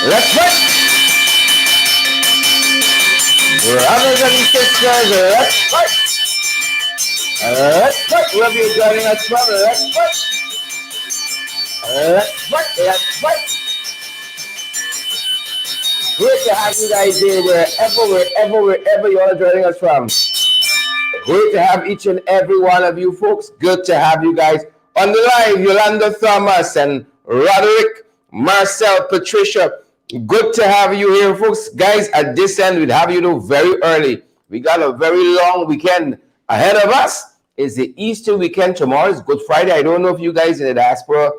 Let's fight! Brothers and sisters, let's fight! Let's fight! Whoever you're joining us from, let's fight! Let's fight! Let's fight! Great to have you guys here wherever you are joining us from. Great to have each and every one of you folks. Good to have you guys on the live. Yolanda Thomas and Roderick, Marcel, Patricia. Good to have you here, folks. Guys, at this end, we'd have you know very early. We got a very long weekend ahead of us. It's the Easter weekend. Tomorrow is Good Friday. I don't know if you guys in the diaspora,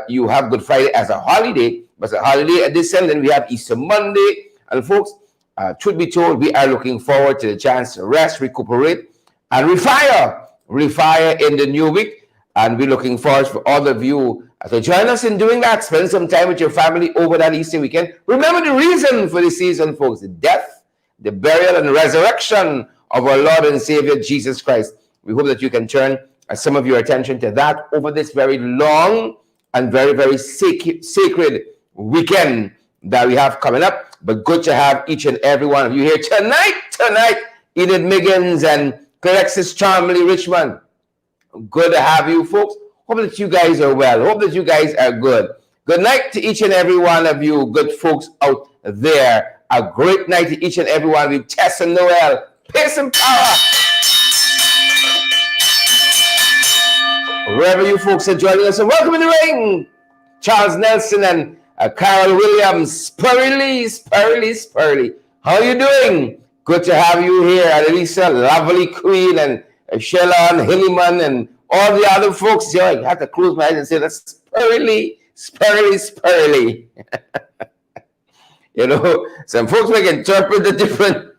you have Good Friday as a holiday, but it's a holiday at this end. Then we have Easter Monday. And folks, truth be told, we are looking forward to the chance to rest, recuperate, and refire in the new week. And we're looking forward for all of you to join us in doing that. Spend some time with your family over that Easter weekend. Remember the reason for the season, folks: the death, the burial, and resurrection of our Lord and Savior Jesus Christ. We hope that you can turn some of your attention to that over this very long and very, very sacred weekend that we have coming up. But good to have each and every one of you here tonight. Enid Miggins and Alexis Charmley Richmond. Good to have you folks. Hope that you guys are well. Hope that you guys are good. Good night to each and every one of you good folks out there. A great night to each and every one of you. Tess and Noel, pace and power. Wherever you folks are joining us, and welcome in the ring. Charles Nelson and Carol Williams, Spurley. How are you doing? Good to have you here, Annalisa, lovely queen, and Shelon, Hilliman, and all the other folks. I have to close my eyes and say that's Spurley. You know, some folks may interpret the different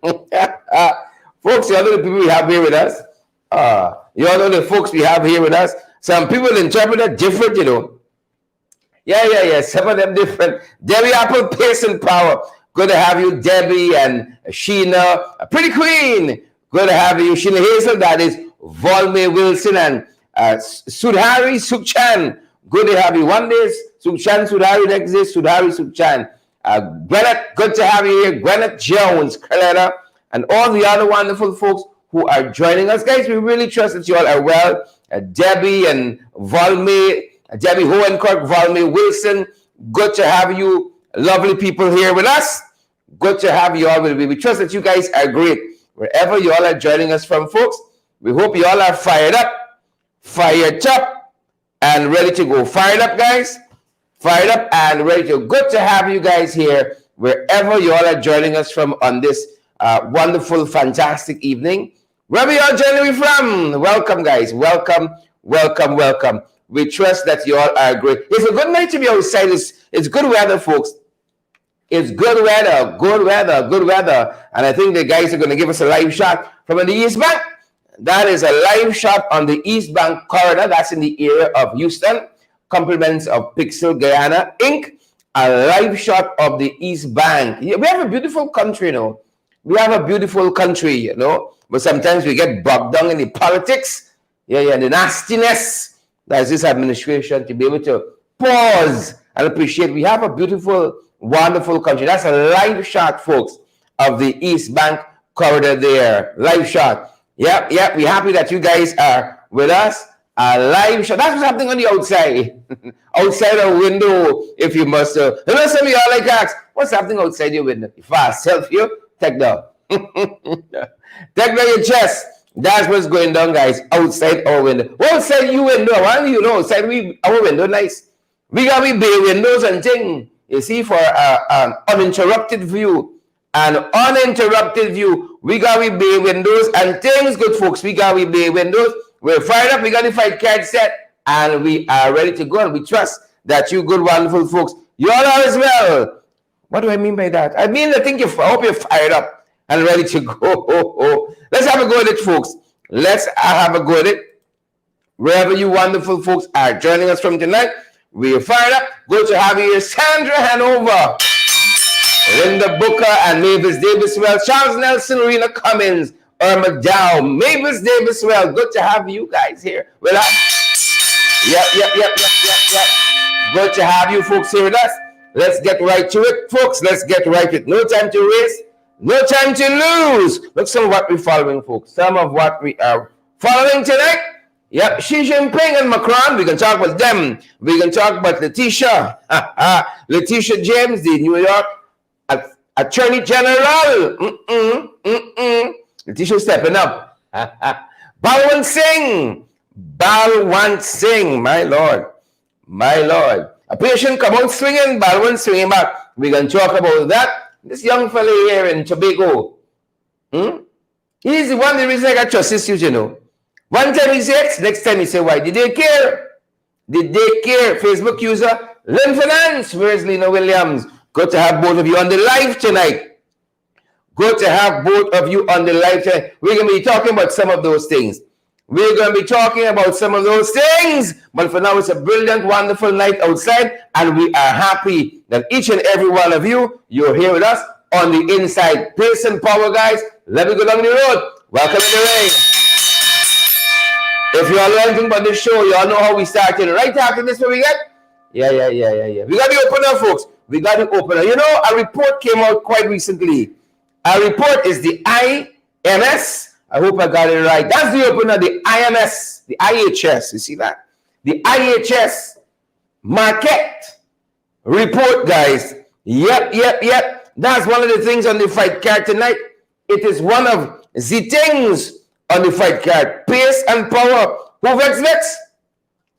folks. You all know the people we have here with us. You all know the folks we have here with us. Some people interpret it different, you know. Yeah. Some of them different. Debbie Apple, pace and power. Good to have you, Debbie and Sheena. A pretty queen. Good to have you, Sheena Hazel. That is Volme Wilson and Sudhari Suchan. Good to have you. One day, Suchan Sudhari, next day, Sudhari Suchan. Gwyneth, good to have you here. Gwyneth Jones, Coletta, and all the other wonderful folks who are joining us. Guys, we really trust that you all are well. Debbie and Volme, Debbie Hohenkirk, Volme Wilson. Good to have you, lovely people here with us. Good to have you all. We trust that you guys are great. Wherever you all are joining us from, folks, we hope you all are fired up, and ready to go. Fired up, guys. Fired up and ready to go. Good to have you guys here, wherever you all are joining us from on this wonderful, fantastic evening. Wherever you all joining me from, welcome, guys. Welcome. We trust that you all are great. It's a good night to be outside. It's good weather, folks. It's good weather. And I think the guys are going to give us a live shot from the East Bank. That is a live shot on the East Bank corridor. That's in the area of Houston. Compliments of Pixel Guyana Inc. A live shot of the East Bank. Yeah, we have a beautiful country, you know. We have a beautiful country, you know. But sometimes we get bogged down in the politics. Yeah, the nastiness. That's this administration to be able to pause and appreciate. We have a beautiful, wonderful country. That's a live shot, folks, of the East Bank corridor there. Live shot. Yep. We're happy that you guys are with us. A live shot. That's what's happening on the outside. Outside a window, if you must. You know, some of y'all like ask, what's happening outside your window? If I self you, take down. Take down your chest. That's what's going down, guys. Outside our window. Outside your window. Why do you know? Outside our window, nice. We got bay windows and things. You see, for an uninterrupted view. An uninterrupted view. We got bay windows and things, good folks. We got bay windows. We're fired up. We got the fight card set. And we are ready to go. And we trust that you good, wonderful folks, you all are as well. What do I mean by that? I mean, I hope you're fired up and ready to go. Let's have a go at it, folks. Let's have a go at it. Wherever you wonderful folks are joining us from tonight, we are fired up. Good to have you here. Sandra Hanover, Linda Booker, and Mavis Davis Well, Charles Nelson, Rena Cummins, Irma Dow, Mavis Davis Well. Good to have you guys here with us. Yep. Good to have you folks here with us. Let's get right to it, folks. Let's get right to it. No time to waste. No time to lose. Look some of what we're following, folks. Some of what we are following tonight. Yep, Xi Jinping and Macron. We can talk about them. We can talk about Letitia. Letitia James, the New York Attorney General. Letitia stepping up. Balwant Singh. Balwant Singh. My Lord. My Lord. A patient come out swinging. Balwant swinging back. We can talk about that. This young fella here in Tobago. He's the one the reason I got trust issues, you know. One time he said X, next time he said Y. Did they care? Did they care? Facebook user, Lynn Finance. Where's Lena Williams? Good to have both of you on the live tonight. Good to have both of you on the live tonight. We're going to be talking about some of those things. We're going to be talking about some of those things. But for now, it's a brilliant, wonderful night outside. And we are happy that each and every one of you, you're here with us on the inside. Pace and power, guys. Let me go down the road. Welcome to the ring. If you all know anything about this show, you all know how we started. Right after this, what we get? Yeah. We got the opener, folks. We got the opener. You know, a report came out quite recently. A report is the IMS. I hope I got it right. That's the opener, the IMS, the IHS. You see that? The IHS market report, guys. Yep. That's one of the things on the fight card tonight. It is one of the things on the fight card. Pace and power. Who vex?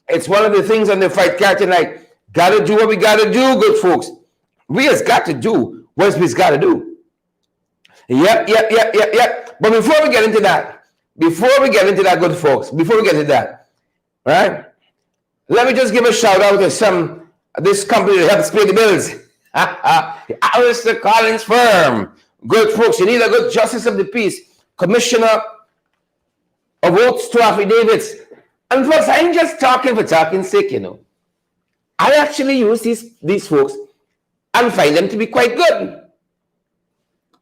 It's one of the things on the fight card tonight. Gotta do what we gotta do, good folks. We just got to do what we gotta do. Yep. But before we get into that, good folks, right? Let me just give a shout out to this company that helps pay the bills. The Alistair Collins firm. Good folks, you need a good justice of the peace, commissioner of oaths to affidavits. And folks, I ain't just talking for talking's sake, you know. I actually use these folks and find them to be quite good.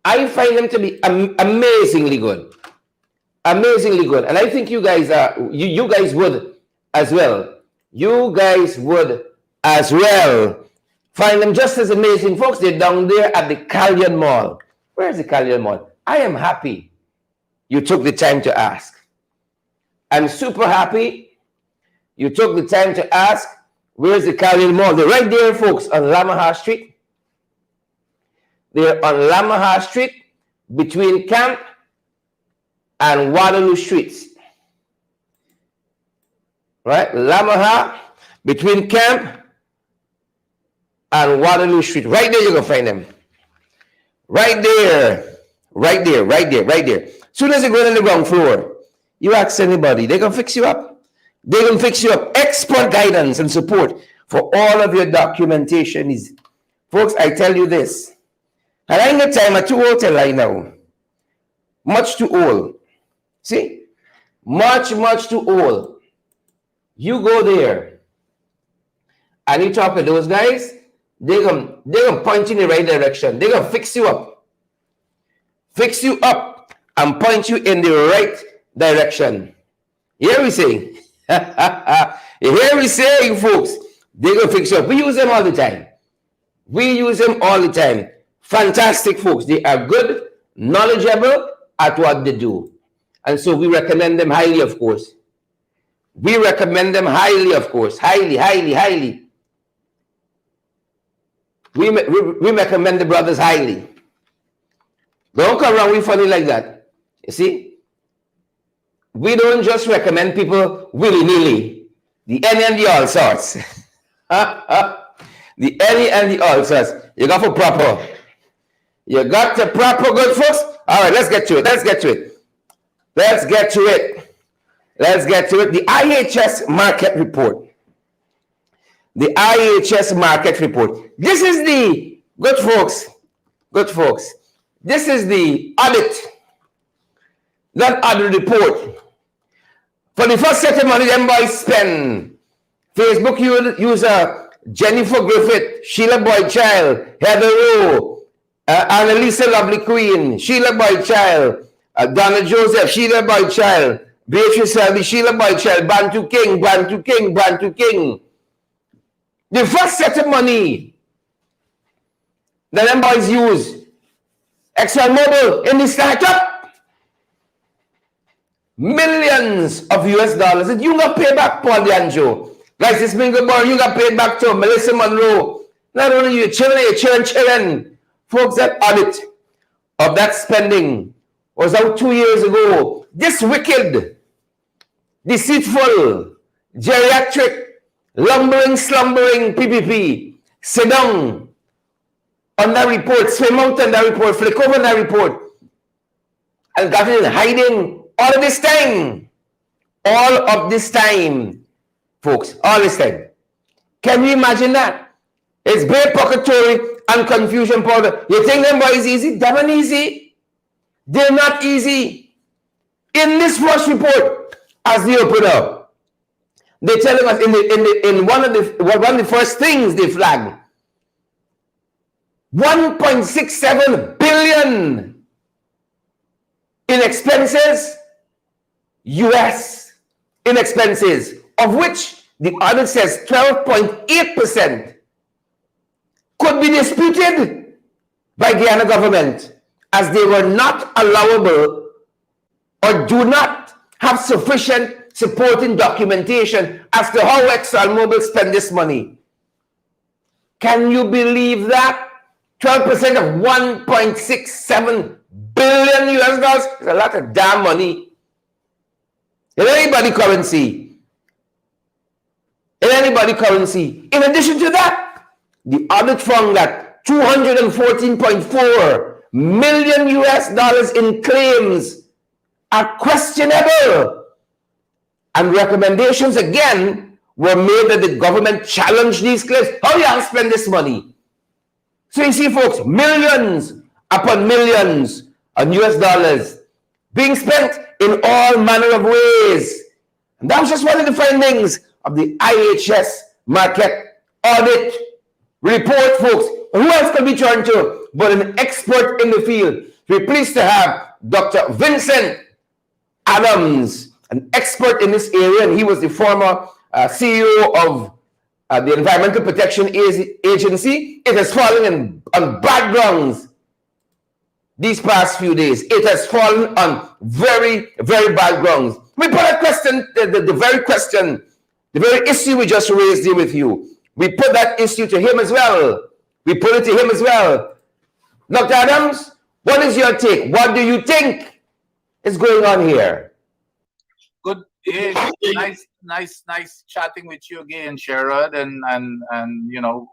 I find them to be amazingly good. Amazingly good. And I think you guys you guys would as well. You guys would as well find them just as amazing. Folks, they're down there at the Callion Mall. Where's the Callion Mall? I am happy you took the time to ask. I'm super happy you took the time to ask. Where's the Callion Mall? They're right there, folks, on Lamaha Street. They're on Lamaha Street between Camp and Waterloo Streets. Right? Lamaha between Camp and Waterloo Street. Right there, you're going to find them. Right there. Soon as you go on the ground floor, you ask anybody, they're going to fix you up. They're going to fix you up. Expert guidance and support for all of your documentation is. Folks, I tell you this. And I ain't got time. I'm too old to lie now. Much too old. See? Much too old. You go there and you talk to those guys, they're gonna point you in the right direction. They're gonna fix you up. Fix you up and point you in the right direction. You hear me saying? You hear me saying, folks? They're gonna fix you up. We use them all the time. Fantastic folks. They are good, knowledgeable at what they do. And so we recommend them highly, of course. Highly. We recommend the brothers highly. Don't come around with funny like that. You see? We don't just recommend people willy-nilly. The any and the all sorts. The any and the all sorts. You got for proper. You got to proper, good folks. All right, let's get to it. The IHS market report. This is the, good folks. This is the audit. That audit report. For the first set of money, them boys spend. Facebook user Jennifer Griffith, Sheila Boyd-Child, Heather Rowe, Annalisa Lovely Queen, Sheila Boyd-Child, Donna Joseph, Sheila Boyd-Child, Beatrice Selby, Sheila Boyd-Child, Bantu King. The first set of money that them boys use. ExxonMobil in the startup. Millions of US dollars that you got paid back, Paul D'Angelo. Like this Mingo Boy, you got paid back to Melissa Monroe. Not only you chilling. Folks, that audit of that spending was out 2 years ago. This wicked, deceitful, geriatric, lumbering, slumbering PPP sit down on that report, swim out on that report, flick over on that report, and got it in hiding all of this time. All of this time, folks, all this time. Can you imagine that? It's great pocketry and confusion powder. You think them boys easy? Damn and easy. They're not easy. In this first report, as they open up, they're telling us in one of the first things they flagged, 1.67 billion in expenses, US in expenses, of which the audit says 12.8% could be disputed by Guyana government as they were not allowable or do not have sufficient supporting documentation as to how ExxonMobil spent this money. Can you believe that? 12% of 1.67 billion US dollars is a lot of damn money. In anybody currency. In addition to that, the audit found that 214.4 million US dollars in claims are questionable. And recommendations again were made that the government challenge these claims. How you spend this money? So you see, folks, millions upon millions of US dollars being spent in all manner of ways. And that was just one of the findings of the IHS market audit report, folks. Who else can be turned to but an expert in the field? We're pleased to have Dr. Vincent Adams, an expert in this area, and he was the former CEO of the Environmental Protection Agency. It has fallen on bad grounds these past few days. It has fallen on very, very bad grounds. We put a question, the very issue we just raised here with you. We put that issue to him as well. Dr. Adams, what is your take? What do you think is going on here? Good. Nice chatting with you again, Sherrod, and you know,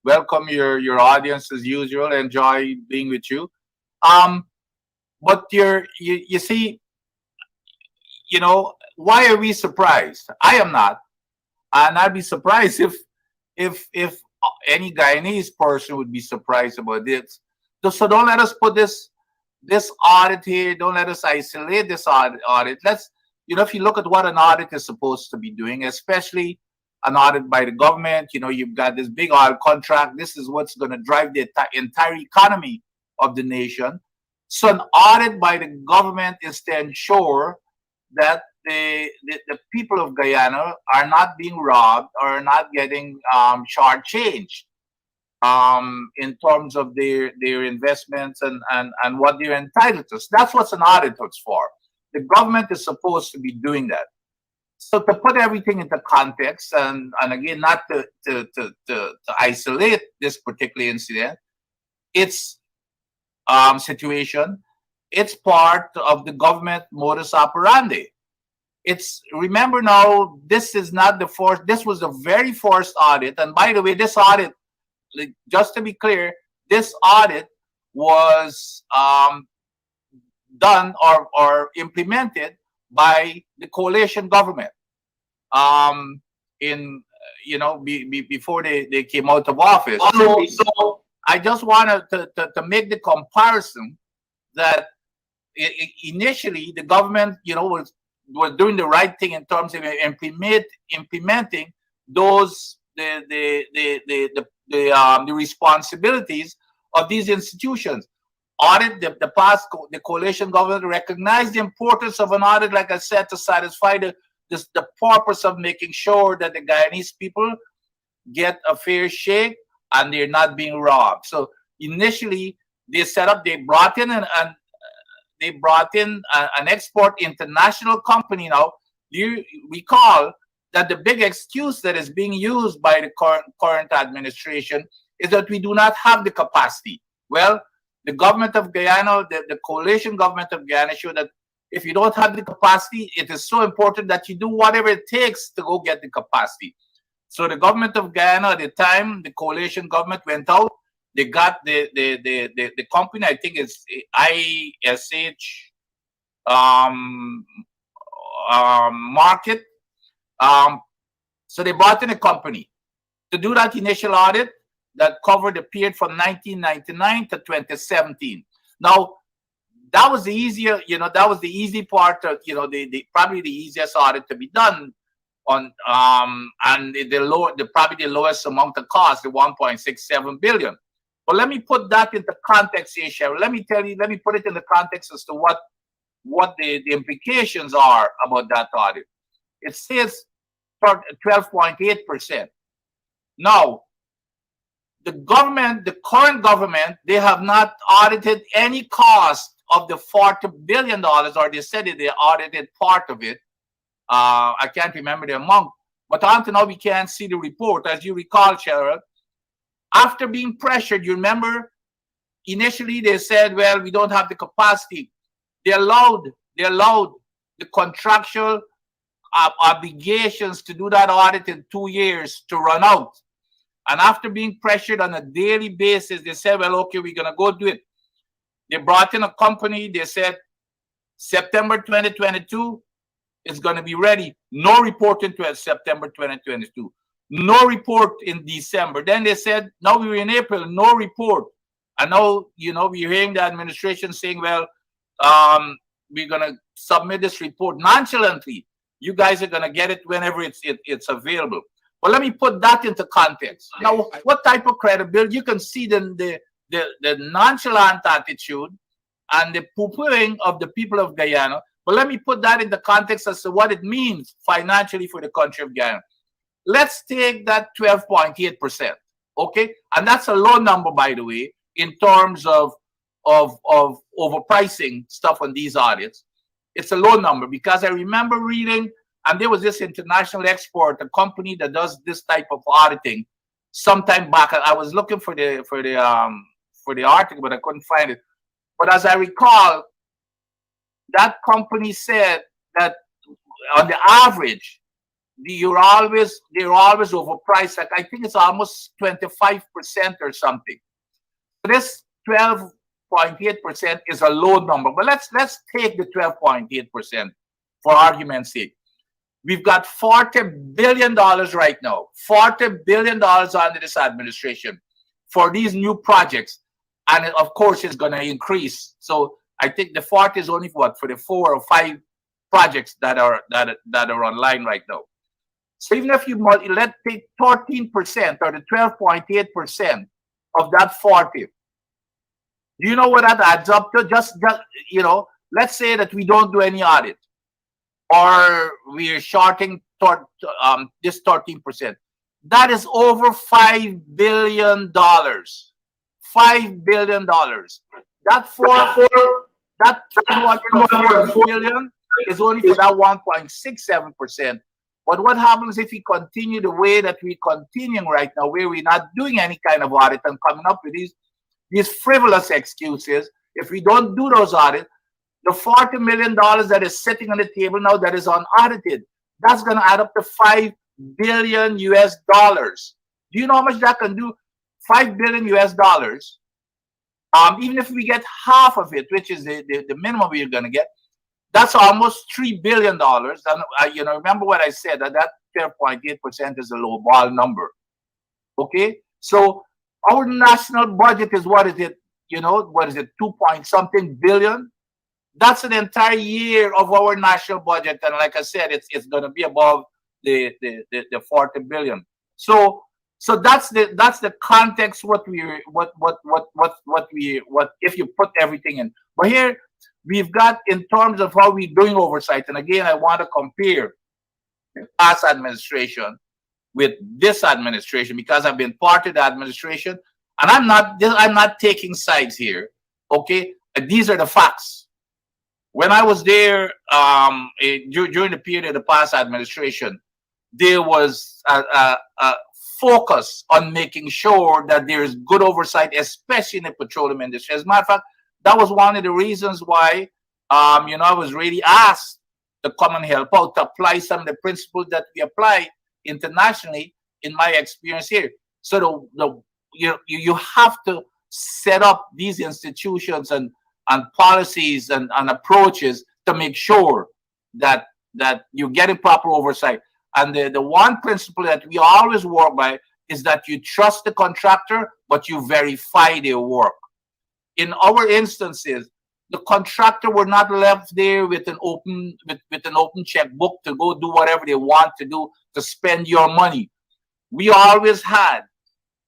welcome your audience as usual. Enjoy being with you. But you see, you know, why are we surprised? I am not, and I'd be surprised if any Guyanese person would be surprised about this. So don't let us put this audit here. Don't let us isolate this audit. Let's, you know, if you look at what an audit is supposed to be doing, especially an audit by the government, you know, you've got this big oil contract. This is what's going to drive the entire economy of the nation. So an audit by the government is to ensure that the people of Guyana are not being robbed or not getting shortchanged in terms of their investments and what they're entitled to. So that's what an audit is for. The government is supposed to be doing that. So to put everything into context, and again, not to isolate this particular incident, its situation, it's part of the government modus operandi. Remember now, this is not the first, this was the very first audit. And by the way, this audit, just to be clear, this audit was done or implemented by the coalition government before they came out of office. So I just wanted to make the comparison that initially the government, you know, was doing the right thing in terms of implementing those the responsibilities of these institutions. Audit, the coalition government recognized the importance of an audit, like I said, to satisfy the purpose of making sure that the Guyanese people get a fair shake and they're not being robbed. So initially, they brought in an export international company. Now, you recall that the big excuse that is being used by the current administration is that we do not have the capacity. Well, the government of Guyana, the coalition government of Guyana, showed that if you don't have the capacity, it is so important that you do whatever it takes to go get the capacity. So the government of Guyana at the time, the coalition government went out. They got the company, I think it's ISH market. So they bought in a company to do that initial audit that covered the period from 1999 to 2017. Now, that was the easier, that was the easy part of, probably the easiest audit to be done on, and probably the lowest amount of cost, the 1.67 billion. But let me put that into context here, Cheryl. Let me put it in the context as to what the implications are about that audit. It says 12.8%. Now, the current government, they have not audited any cost of the $40 billion, or they said they audited part of it. I can't remember the amount, but until now we can't see the report. As you recall, Cheryl, after being pressured, you remember, initially they said, well, we don't have the capacity. They allowed the contractual obligations to do that audit in 2 years to run out. And after being pressured on a daily basis, they said, well, okay, we're going to go do it. They brought in a company. They said, September 2022 is going to be ready. No report into September 2022. No report in December. Then they said, now we're in April, no report. And now, we're hearing the administration saying, well, we're going to submit this report nonchalantly. You guys are going to get it whenever it's available. But let me put that into context. Now, what type of credibility? You can see the nonchalant attitude and the poo-pooing of the people of Guyana. But let me put that in the context as to what it means financially for the country of Guyana. Let's take that 12.8%, okay? And that's a low number, by the way, in terms of overpricing stuff on these audits. It's a low number because I remember reading, and there was this international export, a company that does this type of auditing, sometime back. I was looking for the article, but I couldn't find it. But as I recall, that company said that on the average, they're always overpriced. Like I think it's almost 25% or something. So this 12.8% is a low number. But let's take the 12.8% for argument's sake. We've got $40 billion right now, $40 billion under this administration for these new projects. And of course, it's going to increase. So I think the 40 is only for the 4 or 5 projects that are online right now. So even if let's take 13% or the 12.8% of that 40, do you know what that adds up to? Just let's say that we don't do any audit, or we're shorting this 13%. That is over $5 billion. $5 billion. That that $204 billion is only for that 1.67%. But what happens if we continue the way that we're continuing right now, where we're not doing any kind of audit and coming up with these frivolous excuses? If we don't do those audits, the $40 million that is sitting on the table now that is unaudited, that's going to add up to $5 billion US dollars. Do you know how much that can do? $5 billion US dollars. Even if we get half of it, which is the minimum we're going to get, that's almost $3 billion. And remember what I said, that 12.8% is a low ball number. Okay, so our national budget is what is it? What is it? 2-point-something billion. That's an entire year of our national budget, and like I said, it's going to be above the 40 billion. So that's the context. What if you put everything in? But here we've got in terms of how we're doing oversight, and again, I want to compare the past administration with this administration because I've been part of the administration, and I'm not taking sides here. Okay, these are the facts. When I was there during the period of the past administration, there was a focus on making sure that there is good oversight, especially in the petroleum industry. As a matter of fact, that was one of the reasons why I was really asked to come and help out to apply some of the principles that we apply internationally in my experience here. So you have to set up these institutions and policies and approaches to make sure that you're getting proper oversight. And the one principle that we always work by is that you trust the contractor, but you verify their work. In our instances, the contractor were not left there with an open checkbook to go do whatever they want to do to spend your money. We always had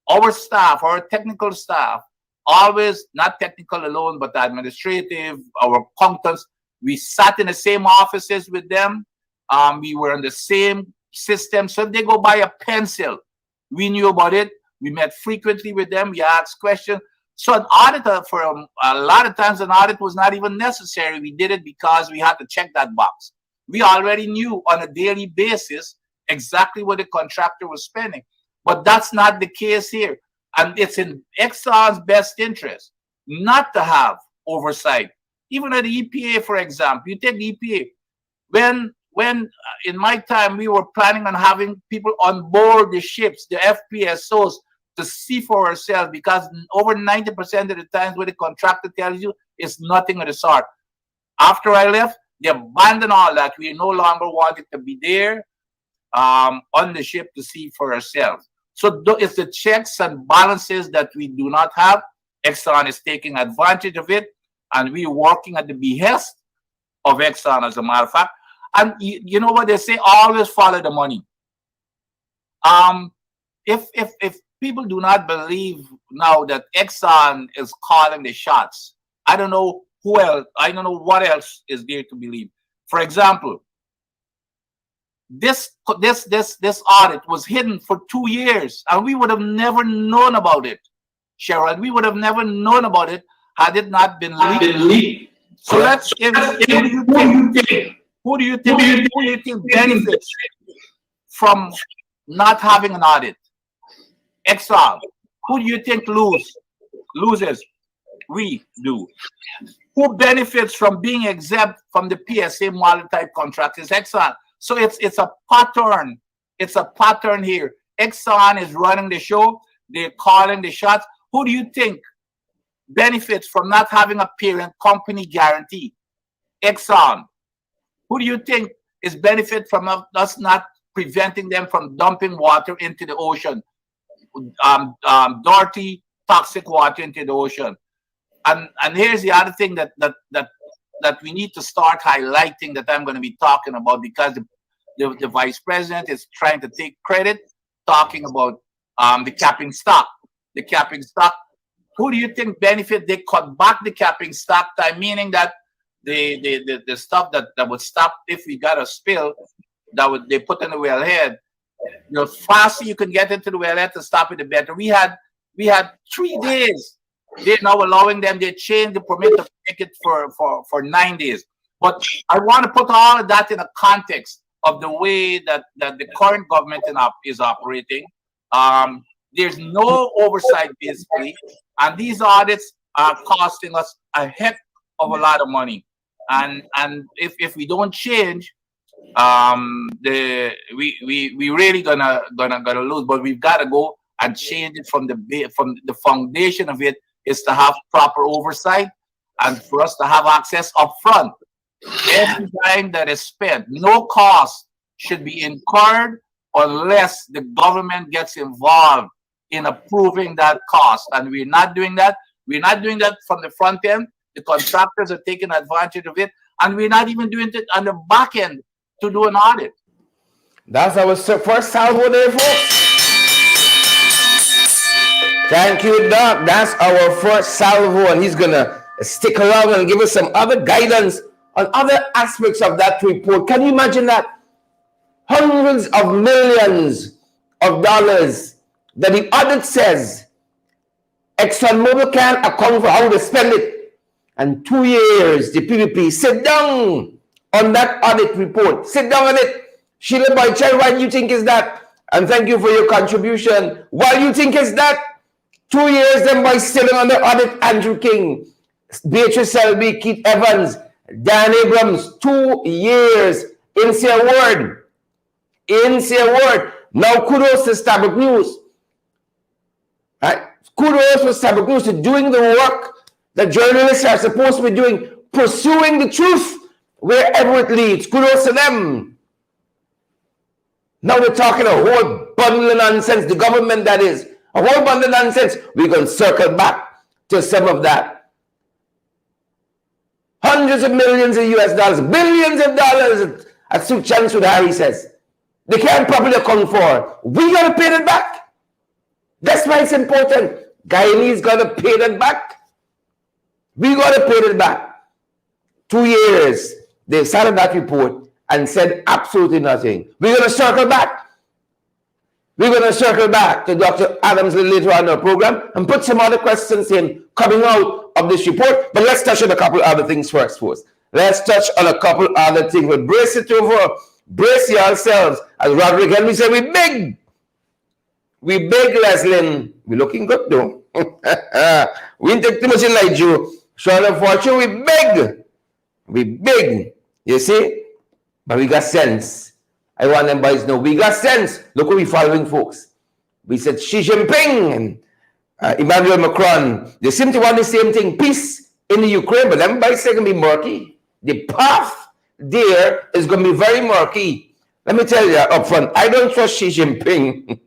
our staff, our technical staff, always not technical alone, but administrative, our accountants. We sat in the same offices with them. We were in the same system. So if they go buy a pencil, we knew about it. We met frequently with them. We asked questions. So an auditor, for a lot of times, an audit was not even necessary. We did it because we had to check that box. We already knew on a daily basis exactly what the contractor was spending. But that's not the case here. And it's in Exxon's best interest not to have oversight. Even at the EPA, for example, you take the EPA. When in my time, we were planning on having people on board the ships, the FPSOs, to see for ourselves, because over 90% of the times what the contractor tells you is nothing of the sort. After I left, they abandoned all that. We no longer wanted to be there on the ship to see for ourselves. So it's the checks and balances that we do not have. Exxon is taking advantage of it, and we're working at the behest of Exxon, as a matter of fact. And you know what they say? Always follow the money. If people do not believe now that Exxon is calling the shots, I don't know who else. I don't know what else is there to believe. For example, this audit was hidden for 2 years, and we would have never known about it, Cheryl. We would have never known about it had it not been leaked. So let's who do you think benefits from not having an audit? Exxon. Who do you think loses? We do. Who benefits from being exempt from the PSA model type contracts? Is Exxon. So it's a pattern. It's a pattern here. Exxon is running the show. They're calling the shots. Who do you think benefits from not having a parent company guarantee? Exxon. Who do you think is benefit from us not preventing them from dumping water into the ocean? Dirty, toxic water into the ocean. And here's the other thing that we need to start highlighting, that I'm going to be talking about, because the vice president is trying to take credit, talking about the capping stock. The capping stock. Who do you think benefit? They cut back the capping stock time, meaning that the stuff that would stop if we got a spill, they put in the wellhead. The faster you can get into the wellhead to stop it, the better. We had 3 days. They're now allowing them. They changed the permit to make it for 9 days. But I want to put all of that in a context of the way that the current government is operating. There's no oversight, basically, and these audits are costing us a heck of a lot of money. And if we don't change, we really gonna lose. But we've got to go and change it from the foundation of it is to have proper oversight, and for us to have access up front. Every time that is spent, no cost should be incurred unless the government gets involved in approving that cost. And we're not doing that. We're not doing that from the front end. The contractors are taking advantage of it. And we're not even doing it on the back end to do an audit. That's our first salvo there, folks. Thank you, Doc. That's our first salvo, and he's going to stick around and give us some other guidance on other aspects of that report. Can you imagine that? Hundreds of millions of dollars that the audit says ExxonMobil can't account for how they spend it. And 2 years, the PPP sit down on that audit report. Sit down on it. Sheila Boychild, why do you think is that? And thank you for your contribution. Why do you think is that? 2 years, them boys sitting on the audit. Andrew King, Beatrice Selby, Keith Evans, Dan Abrams, 2 years. In say a word. In say a word. Now kudos to Starbuck News. Right? Kudos for Starbuck News to doing the work that journalists are supposed to be doing, pursuing the truth wherever it leads. Kudos to them. Now we're talking a whole bundle of nonsense, the government that is, a whole bundle of nonsense. We're going to circle back to some of that. Hundreds of millions of US dollars, billions of dollars, as Chancellor Harry says. They can't properly account for. We got to pay them back. That's why it's important. Guyanese got to pay that back. We got to pay that back. 2 years, they started that report and said absolutely nothing. We're going to circle back. We're going to circle back to Dr. Adams later on in our program and put some other questions in coming out of this report. But let's touch on a couple other things first. Let's touch on a couple other things. But brace it over. Brace yourselves. As Roderick Henry said, we big. We big, Leslin. We looking good, though. We didn't take too much in like you. Short of fortune, we big. We big. You see? But we got sense. I want them boys to know we got sense. Look what we following, folks. We said Xi Jinping and Emmanuel Macron. They seem to want the same thing, peace in the Ukraine, but them boys are going to be murky. The path there is going to be very murky. Let me tell you up front, I don't trust Xi Jinping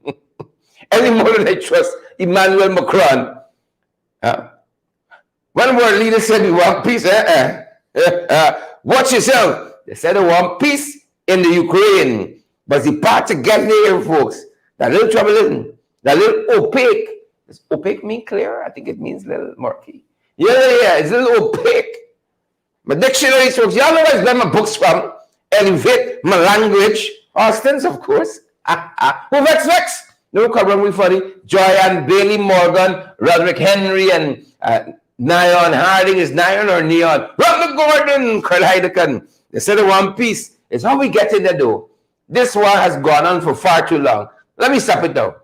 any more than I trust Emmanuel Macron. One world leader said we want peace. Watch yourself. They said they want peace in the Ukraine. But the part to get there, folks, that little trouble isn't. That little opaque. Does opaque mean clear? I think it means little murky. Yeah, it's a little opaque. My dictionaries, folks, y'all know where I got my books from. Elevate my language. Austin's, of course. Who vex? No problem, we funny. Joyanne, Bailey Morgan, Roderick Henry, and Nyon Harding. Is Nyon or Neon? Robert Gordon, Carl Heidekan. They said they want peace. It's how we get in there, though. This war has gone on for far too long. Let me stop it now.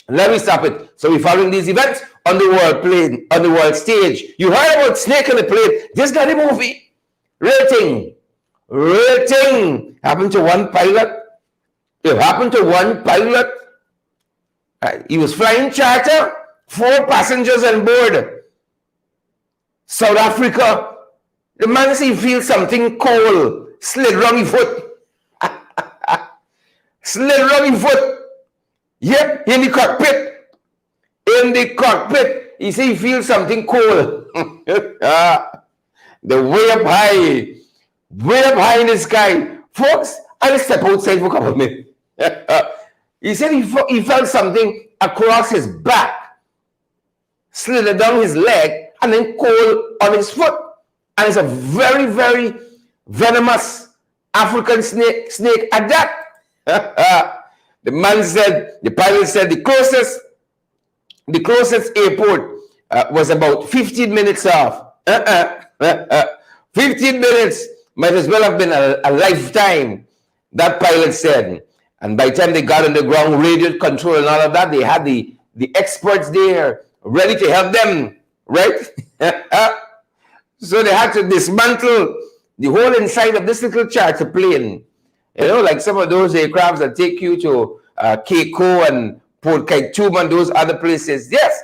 Let me stop it. So we're following these events on the world plane, on the world stage. You heard about Snake on the Plane. Just got a movie. Rating. Happened to one pilot. It happened to one pilot. He was flying charter, 4 passengers on board. South Africa. The man said he feels something cold. Slid wrong his foot. Slid wrong his foot. Yep, in the cockpit. He said he feels something cold. The way up high in the sky. Folks, I'll step outside for a couple of minutes. He said he felt something across his back, slid down his leg, and then cold on his foot. And it's a very, very venomous African snake at that. The pilot said the closest airport was about 15 minutes off. 15 minutes might as well have been a lifetime, that pilot said. And by the time they got on the ground, radio control and all of that, they had the experts there ready to help them, right? So they had to dismantle the whole inside of this little charter plane. You know, like some of those aircrafts that take you to Cape Coast and Port Kaituma and those other places. Yes,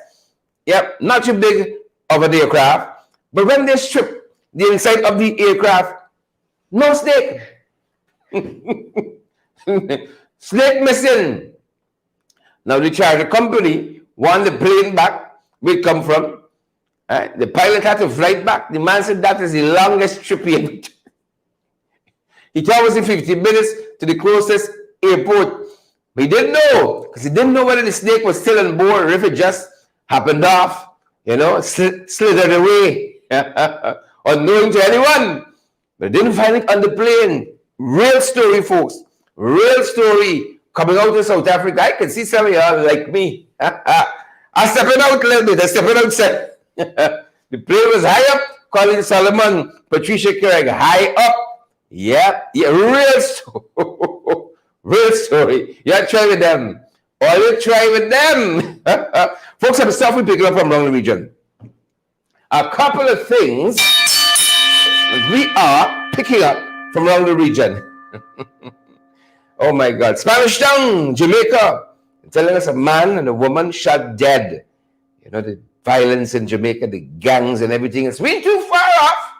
yep, not too big of an aircraft. But when they strip the inside of the aircraft, no snake. Snake missing. Now the charter company wanted the plane back where it come from. The pilot had to fly back. The man said that is the longest trip he ever took. He thought it was in 15 minutes to the closest airport. But he didn't know, because he didn't know whether the snake was still on board or if it just happened off, slithered away, unknowing to anyone. But didn't find it on the plane. Real story, folks. Real story. coming out of South Africa, I can see some of y'all like me. I'm stepping out a little bit. I'm stepping outside. The plane was high up. Colin Solomon, Patricia Craig, high up. Yeah, real story. Real story. You try with them. Or you try with them. Folks, some stuff we pick up from around the region. A couple of things we are picking up from around the region. Oh my God. Spanish Town, Jamaica. Telling us a man and a woman shot dead. You know, the violence in Jamaica, the gangs and everything. It's been too far off.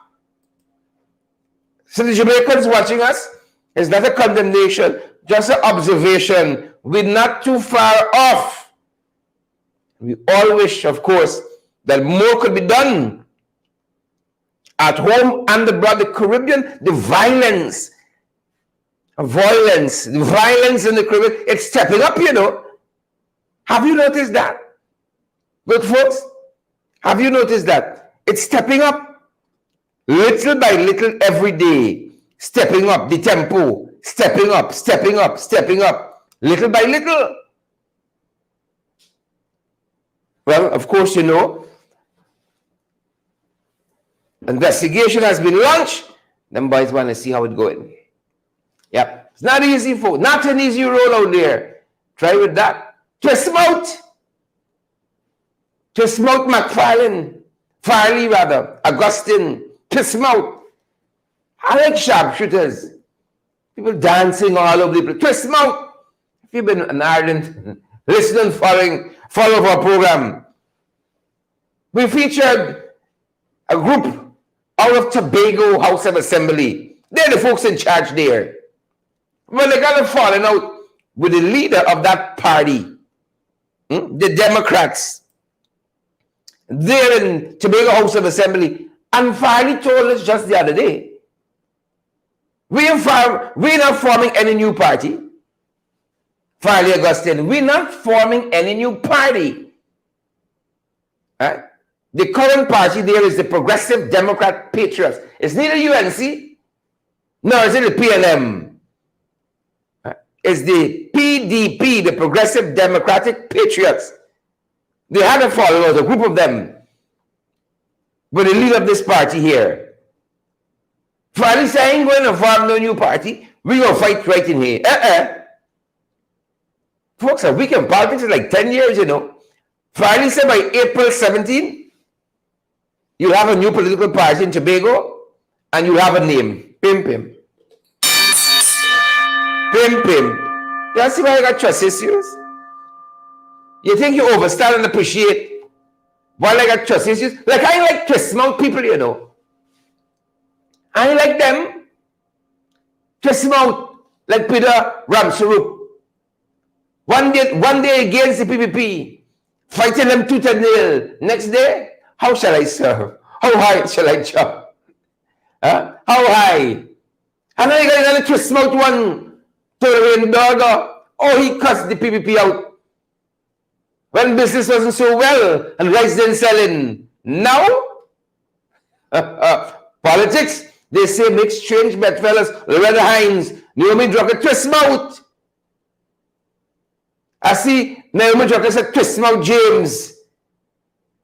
So the Jamaicans watching us, it's not a condemnation, just an observation. We're not too far off. We all wish, of course, that more could be done. At home and abroad, the Caribbean, the violence in the Caribbean, it's stepping up, you know. Have you noticed that? Good folks, have you noticed that? It's stepping up. Little by little every day. Stepping up the tempo. Stepping up, stepping up, stepping up. Little by little. Well, of course, you know, investigation has been launched. Them boys want to see how it's going. Yep. It's not easy, folks. Not an easy roll out there. Try with that. Twist them out. Twist them out, Farley rather, Augustine. Twist them out. I like sharpshooters. People dancing all over the place. Twist them out. If you've been an ardent listener, follow our program, we featured a group out of Tobago House of Assembly. They're the folks in charge there. Well, they got a falling out with the leader of that party, the Democrats. They're in Tobago House of Assembly. And Farley told us just the other day, we're not forming any new party. Farley Augustine, we're not forming any new party. Right? The current party there is the Progressive Democrat Patriots. It's neither UNC, nor is it the PLM. Right? It's the PDP, the Progressive Democratic Patriots. They had a followers, a group of them, with the leader of this party here. Farley said, I ain't going to form no new party. We're going to fight right in here. Folks, a week in politics is like 10 years, you know. Farley said by April 17, you'll have a new political party in Tobago, and you'll have a name. Pim Pim. Pim Pim. You see why I got trust issues? You think you overstand and appreciate why I got trust issues? Like, I like twist mouth people, you know. I like them. Twist mouth, like Peter Ramsarup. One day against the PPP, fighting them tooth and nail. Next day, how shall I serve? How high shall I jump? How high? And then you got another twist mouth one, Territorial dog. Oh, he cussed the PPP out when business wasn't so well and rice didn't selling. Now, politics, they say make strange bedfellows, Loretta Hines, Naomi Drucker, twist mouth. I see Naomi Drucker said twist mouth James.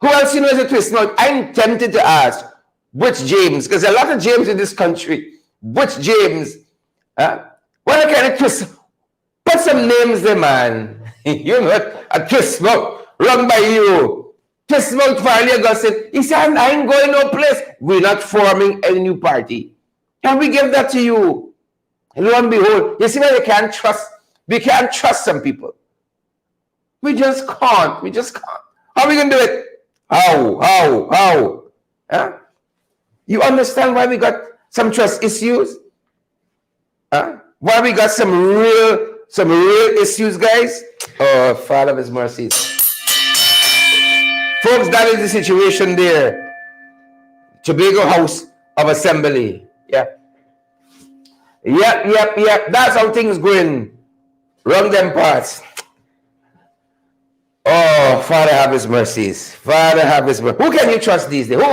Who else you know is a twist mouth? I'm tempted to ask, which James? Because a lot of James in this country. Which James? What kind of twist? Put some names there, man. You know, a twist mouth run by you. Twist mouth Farley Augustine. He said, I ain't going no place. We're not forming a new party. Can we give that to you? And lo and behold, you see why we can't trust some people. We just can't. We just can't. How are we going to do it? How? Huh? You understand why we got some trust issues? Huh? Why we got some real issues, guys? Oh, Father of His mercies. Folks, that is the situation there. Tobago House of Assembly. Yeah. Yep. That's how things going. Run them parts. Oh, Father have His mercies. Father have His mercy. Who can you trust these days? Who?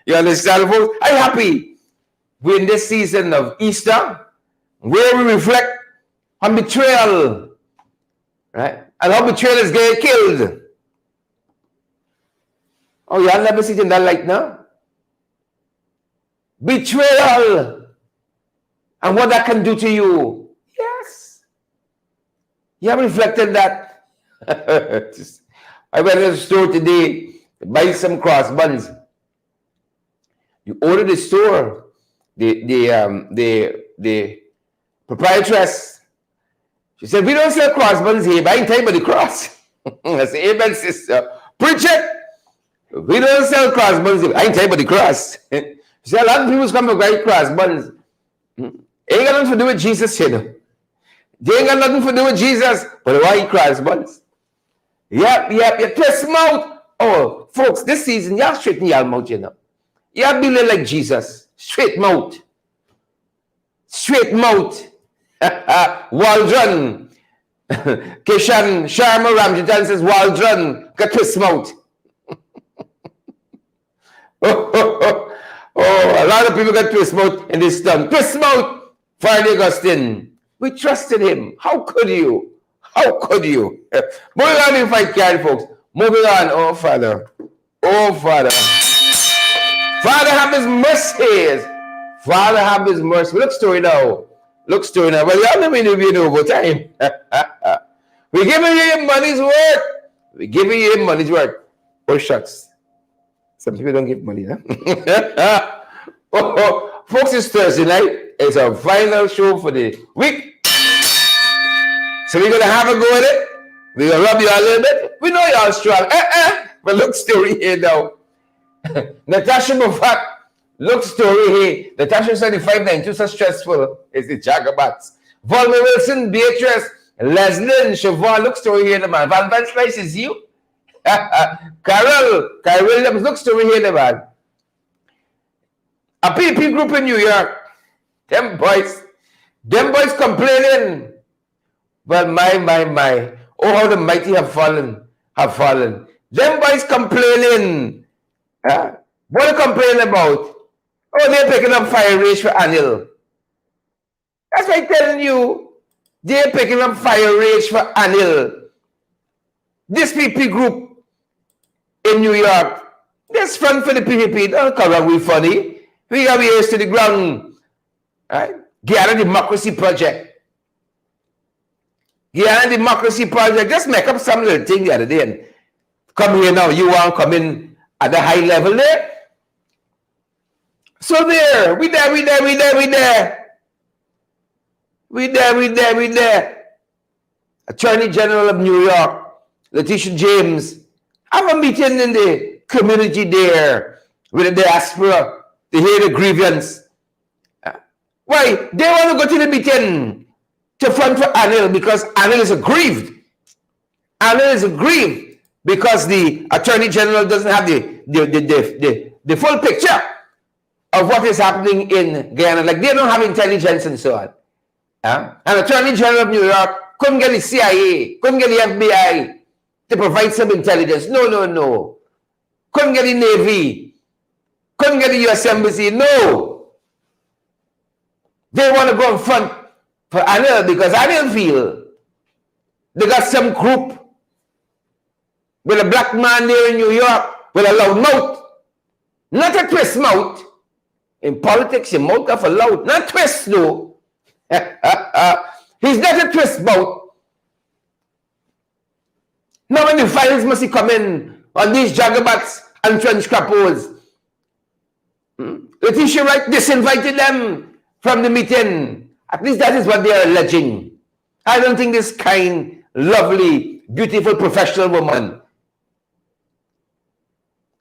You understand, folks? I'm happy. We're in this season of Easter. where we reflect on betrayal, right? And how betrayers get killed. Oh, y'all never seen in that light now? Betrayal and what that can do to you. Yes. You have reflected that. I went to the store today to buy some cross buns. You order the store, the proprietress. She said, "We don't sell cross buns here, but I can tell you about the cross." I said, "Amen, sister. Preach it. We don't sell cross buns here. I can tell you about the cross." She said, "A lot of people come to buy cross buns. Ain't got nothing to do with Jesus, you know. They ain't got nothing to do with Jesus, but why eat cross buns?" Yep. You twist mouth. Oh, folks, this season, y'all straighten y'all mouth, you know. Y'all be like Jesus. Straight mouth. Straight mouth. Waldron. Kishan Sharma Ramjitan says, Waldron. Got twist mouth. Oh, a lot of people got twist mouth in this town. Twist mouth. Father Augustine. We trusted him. How could you? How could you? Moving on if I can, folks. Moving on. Oh, Father. Oh, Father. Father, have his mercies. Father, have his mercy. Look story now. Look story now. Well, y'all know me to be in overtime. We're giving you your money's worth. We're giving you your money's worth. Oh, shucks. Some people don't give money, huh? Folks, it's Thursday night. It's our final show for the week. So we're going to have a go at it. We're going to rub you a little bit. We know y'all strong. But look story here now. Natasha Buffat, look story here. Natasha 7592, so stressful. It's the Jagabats. Volmer Wilson, Beatrice, Leslie, Siobhan, look story here, the man. Van Slice is you. Carol Williams, look story here, the man. A PP group in New York. Them boys complaining. Well, my. Oh, how the mighty have fallen. Them boys complaining. What are they complaining about? Oh, they're picking up fire rates for annual. That's why I'm telling you. They're picking up fire rates for annual. This PP group in New York, that's fun for the PPP. Don't come around, we funny. We got ears to the ground. Right? Guyana Democracy Project. Guyana Democracy Project. Just make up some little thing the other day and come here now. You want to come in at the high level there? So there. We there. Attorney General of New York, Letitia James, have a meeting in the community there with the diaspora to hear the grievance. Why? They want to go to the meeting to front for Anil because Anil is aggrieved. Anil is aggrieved because the Attorney General doesn't have the full picture of what is happening in Guyana. Like they don't have intelligence and so on. And Attorney General of New York couldn't get the CIA, couldn't get the FBI to provide some intelligence. No. Couldn't get the Navy, couldn't get the US Embassy. No. They want to go in front for Anil because Anil feel they got some group with a black man there in New York with a loud mouth. Not a twist mouth. In politics, your mouth have a loud, not twist, no. He's not a twist mouth. Now when the files must come in on these jagabats and trench crappos, Letitia Wright disinvited them from the meeting. At least that is what they are alleging. I don't think this kind, lovely, beautiful, professional woman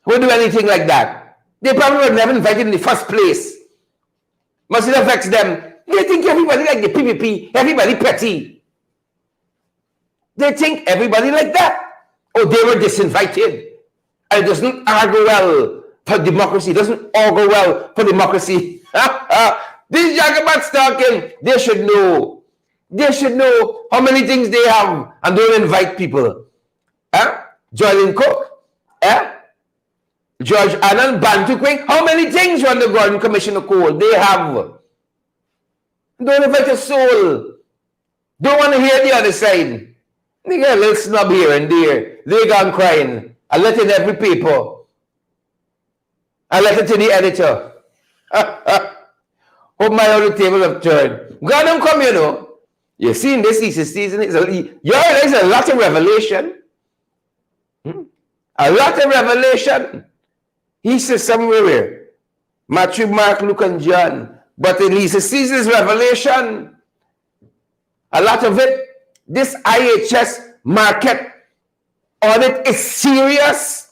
would do anything like that. They probably were never invited in the first place. Must it affect them? They think everybody like the PPP, everybody petty. They think everybody like that. Oh, they were disinvited. And it doesn't argue well for democracy. It doesn't augur well for democracy. These jagabats talking, they should know. They should know how many things they have and don't invite people. Joylin Cook, George Allen, Bantu Queen, how many things run the Gordon Commission of Coal? They have. Don't invite a soul. Don't want to hear the other side. They get a little snub here and there. They gone crying. A letter in every paper. A letter to the editor. Hope my other table have turned. God don't come, you know. You see in this season, there's a lot of revelation. A lot of revelation. He says somewhere here, Matthew, Mark, Luke, and John. But in these seasons, revelation. A lot of it. This IHS market audit is serious.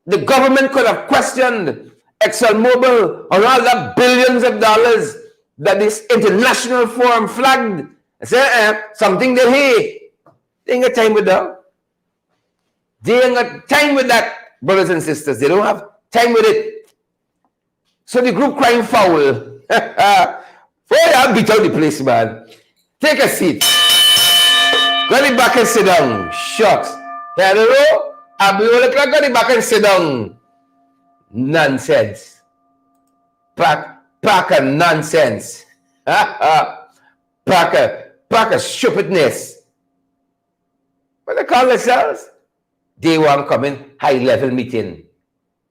The government could have questioned ExxonMobil on all the billions of dollars that this international firm flagged. I said, something they hate. They ain't got time with that. They ain't got time with that, brothers and sisters. They don't have time with it. So the group crying foul. Boy, I'll beat out the place, man. Take a seat. Go to the back and sit down. Shucks. Hello? I'll be all o'clock. Go to the back and sit down. Nonsense. Pack of nonsense. Pack of stupidness. What they call themselves? Day one coming, high level meeting.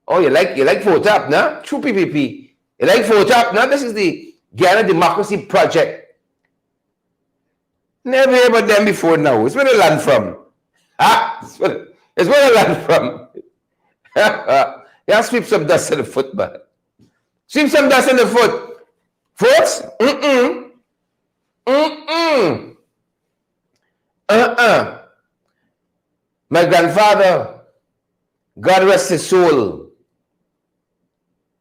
Oh, you like photo up, no? True PPP. You like photo up, no? This is the Guyana Democracy Project. Never heard about them before now. It's where they land from. It's where they land from. Yeah, sweep some dust in the foot, man. Sweep some dust in the foot. Folks? My grandfather, God rest his soul.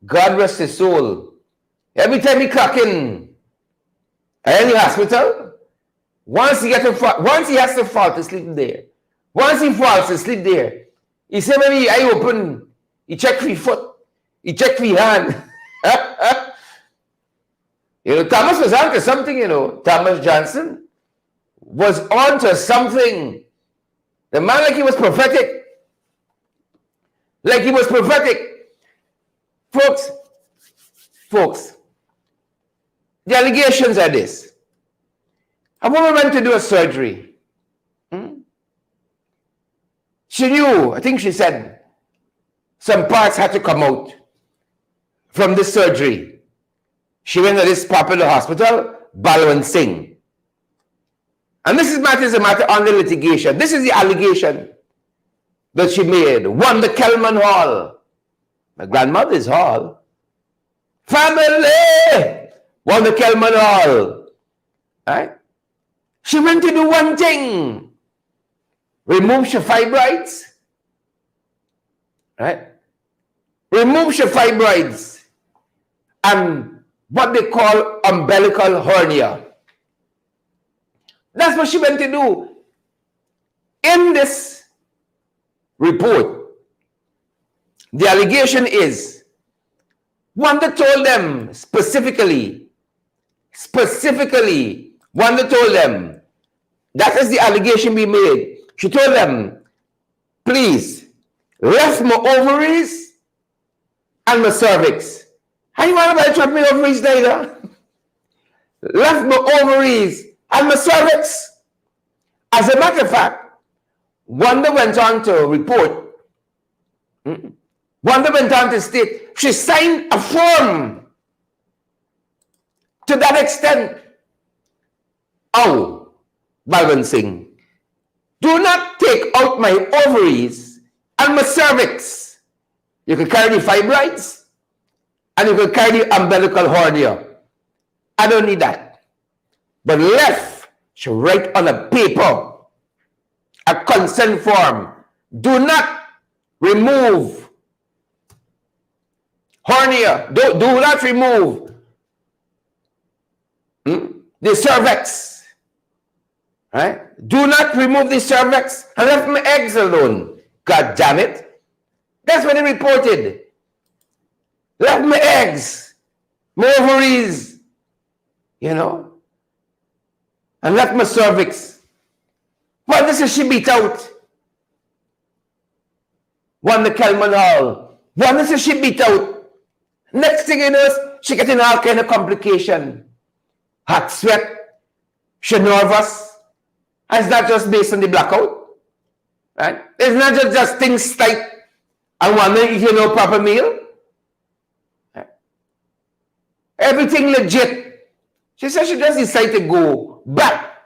God rest his soul. Every time he clock in any hospital, once he has to fall to sleep there. Once he falls to sleep there, he say maybe eye open, he check for foot, he check for hand. You know, Thomas was on to something, you know. Thomas Johnson was on to something. The man like he was prophetic. Like he was prophetic. Folks, the allegations are this. A woman went to do a surgery. She knew, I think she said, some parts had to come out from this surgery. She went to this popular hospital, Balwant Singh. And this is a matter under litigation. This is the allegation that she made. Won the Kelman Hall. My grandmother's hall. Family! Won the Kelman Hall. Right? She went to do one thing. Remove your fibroids. Right? Remove your fibroids. And what they call umbilical hernia. That's what she went to do. In this report, the allegation is, Wanda told them specifically, Wanda told them, that is the allegation we made. She told them, please, left my ovaries and my cervix. How you want to trap my ovaries later? Left my ovaries and my cervix. As a matter of fact, Wanda went on to report, Wanda went on to state, she signed a form to that extent. Oh, Balwant Singh, do not take out my ovaries and my cervix. You can carry the fibroids and you can carry the umbilical hernia. I don't need that. But left, she write on a paper, a consent form. Do not remove hernia. Do not remove the cervix. Right? Do not remove the cervix and left my eggs alone. God damn it. That's what they reported. Left my eggs, my ovaries, you know, and left my cervix. Well, this is she beat out. Won the Kelman Hall. Well, this is she beat out. Next thing you know, she getting all kind of complication. Hot sweat. She nervous. And it's not just based on the blackout. Right? It's not just things like, I wonder if you know proper meal. Right? Everything legit. She said she just decided to go back.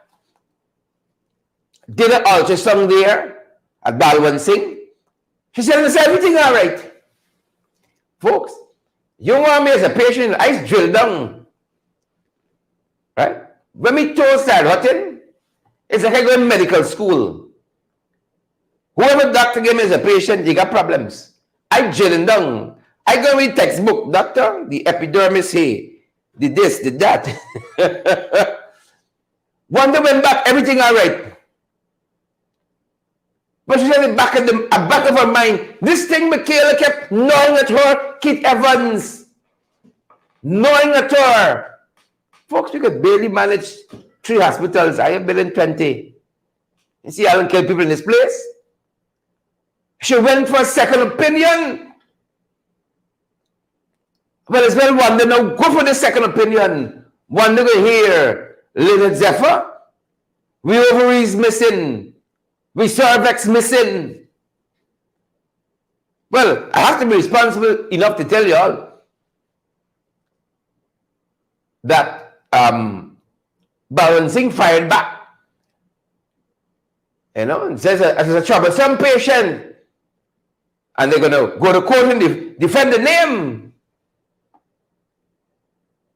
Did an ultrasound there at Balwan Singh. She said, is everything all right? Folks, you want me as a patient, I drill down. Right? When we told start hurting, it's like I go in medical school. Whoever doctor gave me as a patient, you got problems. I drilling down. I go read textbook, doctor, the epidermis here, the this, the that. One day went back, everything all right. But she said, back of her mind, this thing Michaela kept gnawing at her, Kit Evans, gnawing at her. Folks, we could barely manage 3 hospitals. I have building 20. You see, I don't kill people in this place. She went for a second opinion. Well, it's well wonder now, go for the second opinion. Wonder go here, Leonard Zephyr. We ovaries missing. We cervix missing. Well, I have to be responsible enough to tell you all that Balwan Singh fired back. You know, and says it's a troublesome patient. And they're going to go to court and defend the name.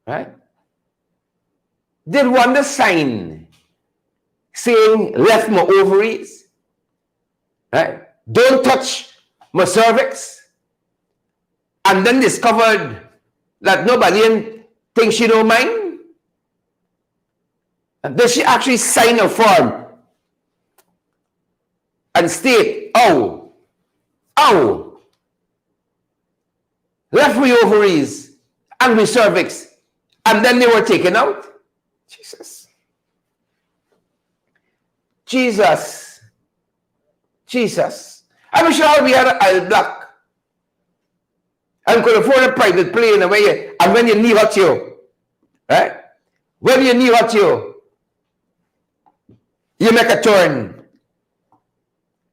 Right? Did Wanda sign saying left my ovaries? Right? Don't touch my cervix. And then discovered that nobody thinks she don't mind. And then she actually sign a form and state, oh, left my ovaries and my cervix. And then they were taken out. Jesus. I'm sure we had an aisle block. And could afford a private plane and when you knee hurt you. Right? When you knee hurt you make a turn.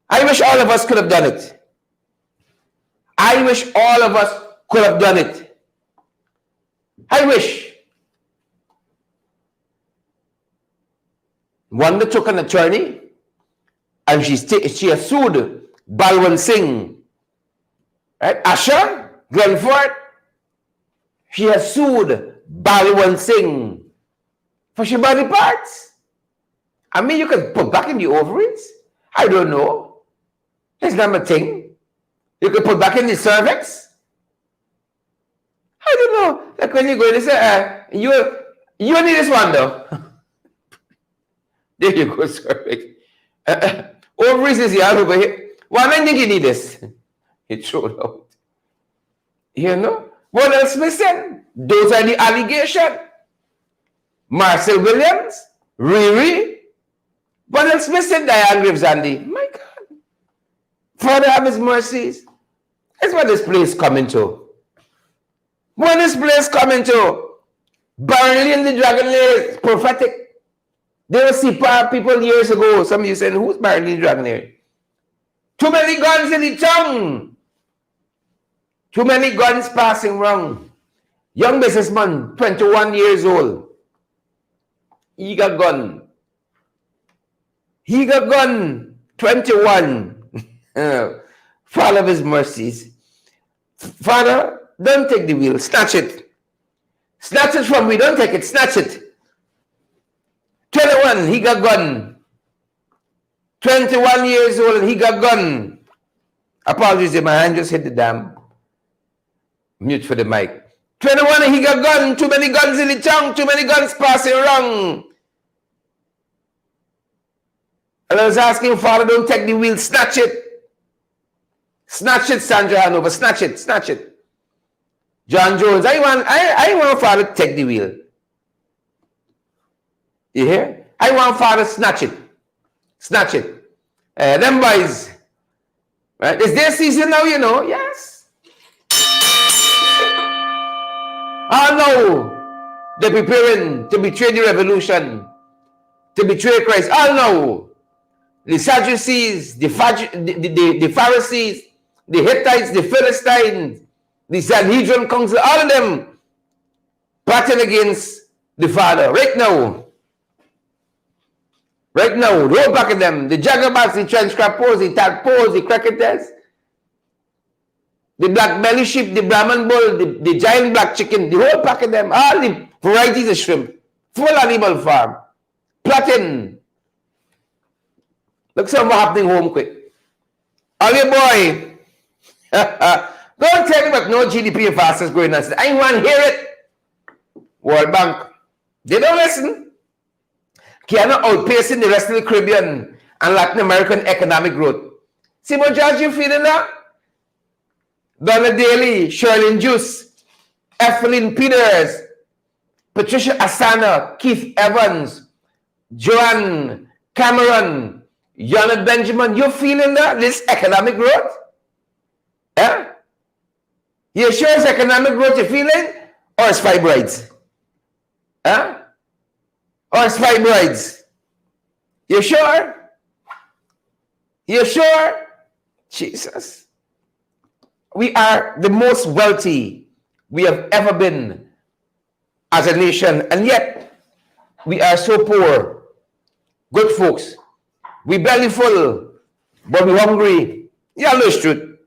I wish all of us could have done it. I wish all of us could have done it. I wish. Wanda took an attorney and she has sued Balwan Singh. Right? Asha, Glenford, she has sued Balwan Singh for she body parts. I mean, you can put back in the ovaries. I don't know. It's not a thing. You can put back in the cervix. I don't know. Like when you go and say, you need this one though. There you go, cervix. Ovaries is here over here. Why do you think you need this? He threw it out. You know? What else missing? Those are the allegations. Marcel Williams, Riri. What else missing? Diane Graves, Andy. My God. Father have his mercies. That's what this place coming to. What this place coming to? Burnley and the Dragon Lair is prophetic. There were CPAR people years ago. Some of you said, who's Burnley and the Dragon Lair? Too many guns in the tongue. Too many guns passing wrong. Young businessman, 21 years old. He got gun. 21. Father of his mercies. Father, don't take the wheel. Snatch it. Snatch it from me. Don't take it. Snatch it. 21, he got gun. 21 years old and he got gun. Apologies if my hand just hit the damn mute for the mic. 21 and he got gun. Too many guns in the tongue. Too many guns passing around. And I was asking, Father, don't take the wheel. Snatch it. Snatch it, Sandra Hanover. Snatch it. Snatch it. John Jones, I want Father to take the wheel. You hear? I want Father to snatch it. Snatch it. Them boys. Right? It's their season now, you know. Yes. Oh no, they're preparing to betray the revolution, to betray Christ. Oh no, the Sadducees, the Pharisees, the Hittites, the Philistines, the Sanhedrin council, all of them plotting against the Father. Right now, the whole pack of them, the Jagabats, the Transcrapos, the Tadpoles, the Cricketers, the black belly sheep, the Brahman bull, the giant black chicken, the whole pack of them, all the varieties of shrimp, full animal farm, plotting. Look something happening home quick. Ollie boy, don't tell me about no GDP and fastest growing nonsense. I want to hear it. World Bank, they don't listen. Guyana outpacing the rest of the Caribbean and Latin American economic growth. See what George you feeling that? Donna Daly, Sherlyn Juice, Evelyn Peters, Patricia Asana, Keith Evans, Joanne Cameron, Yana Benjamin, you feeling that? This economic growth? Yeah? You sure it's economic growth you're feeling? Or it's fibroids? Huh? Or it's fibroids? You sure? You sure? Jesus. We are the most wealthy we have ever been as a nation, and yet we are so poor. Good folks, we belly full, but we hungry. You all know it's truth.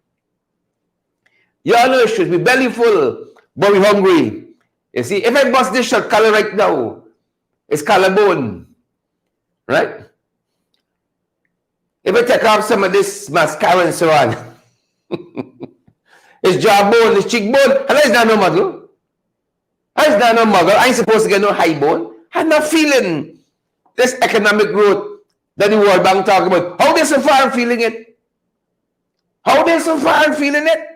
You all know it's truth. We belly full, but we hungry. You see, if I bust this shot color right now, it's collarbone, right? If I take off some of this mascara and so on, it's jawbone, it's cheekbone, and it's not no muggle. It's not no muggle. I ain't supposed to get no high bone. I'm not feeling this economic growth that the World Bank talk about. How they so far feeling it? How they so far feeling it?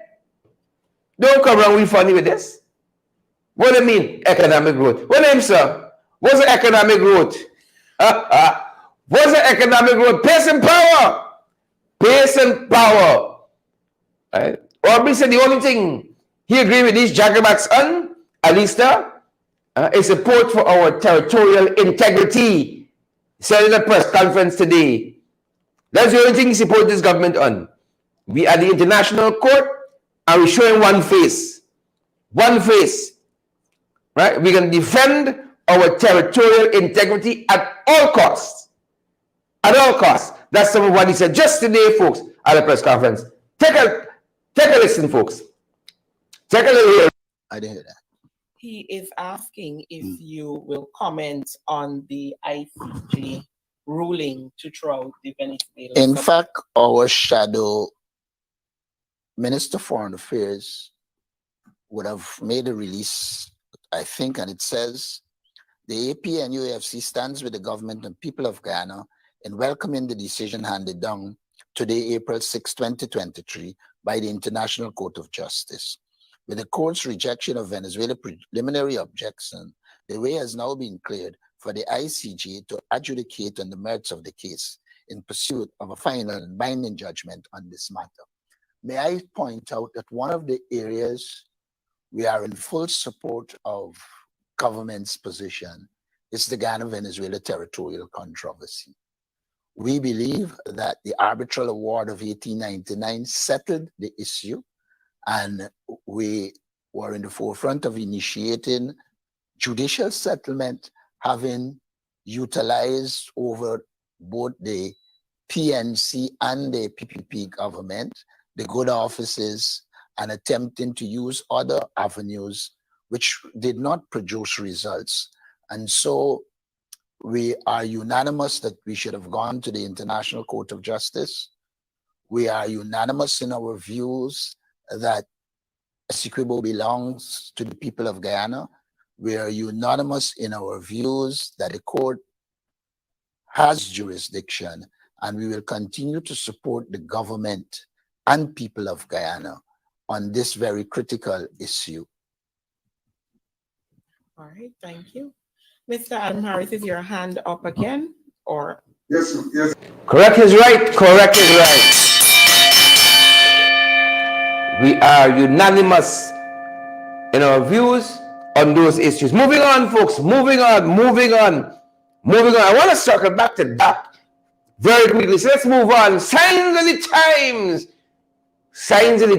Don't come around with funny with this. What do you mean, economic growth? What name, sir? What's the economic growth? What's the economic growth? Pace and power. Pace and power. Right? Aubrey said the only thing he agreed with these Jagabats on, Alista, is support for our territorial integrity. He said in a press conference today. That's the only thing he supported this government on. We are the international court and we're showing one face. One face. Right? We can defend our territorial integrity at all costs. At all costs. That's some of what he said just today, folks, at the press conference. Take a listen, folks. Take a little here. I didn't hear that. He is asking if you will comment on the ICJ ruling to throw out the Venezuela. In fact, our shadow Minister of Foreign Affairs would have made a release, I think, and it says, the APNUAFC stands with the government and people of Guyana in welcoming the decision handed down today, April 6, 2023, by the International Court of Justice. With the court's rejection of Venezuela's preliminary objection, the way has now been cleared for the ICJ to adjudicate on the merits of the case in pursuit of a final and binding judgment on this matter. May I point out that one of the areas we are in full support of government's position is the Guyana-Venezuela territorial controversy. We believe that the arbitral award of 1899 settled the issue, and we were in the forefront of initiating judicial settlement, having utilized over both the PNC and the PPP government, the good offices, and attempting to use other avenues which did not produce results. And so we are unanimous that we should have gone to the International Court of Justice. We are unanimous in our views that Essequibo belongs to the people of Guyana. We are unanimous in our views that the court has jurisdiction, and we will continue to support the government and people of Guyana on this very critical issue. All right, thank you. Mr. Adam Harris, is your hand up again, or? Yes, yes. Correct is right. Correct is right. We are unanimous in our views, on those issues. Moving on, folks. Moving on. I want to circle back to that very quickly. So let's move on. Signs of the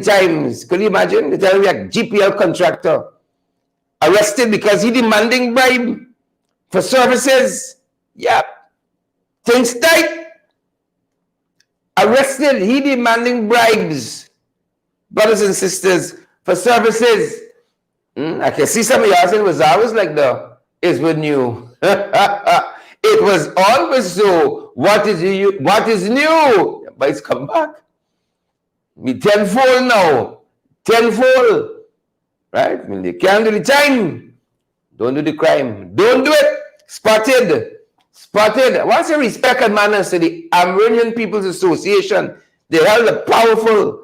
times. Could you imagine? They tell me a GPL contractor arrested because he demanding bribe for services. Yep. Things tight. Arrested. He demanding bribes. Brothers and sisters, for services. I can see some of y'all saying it was always like the is with new. It was always so. What is new? But it's come back. Me tenfold now. Tenfold. Right? I mean, they can't do the time. Don't do the crime. Don't do it. Spotted. I want to say respect and manners to the Amerindian People's Association. They held a powerful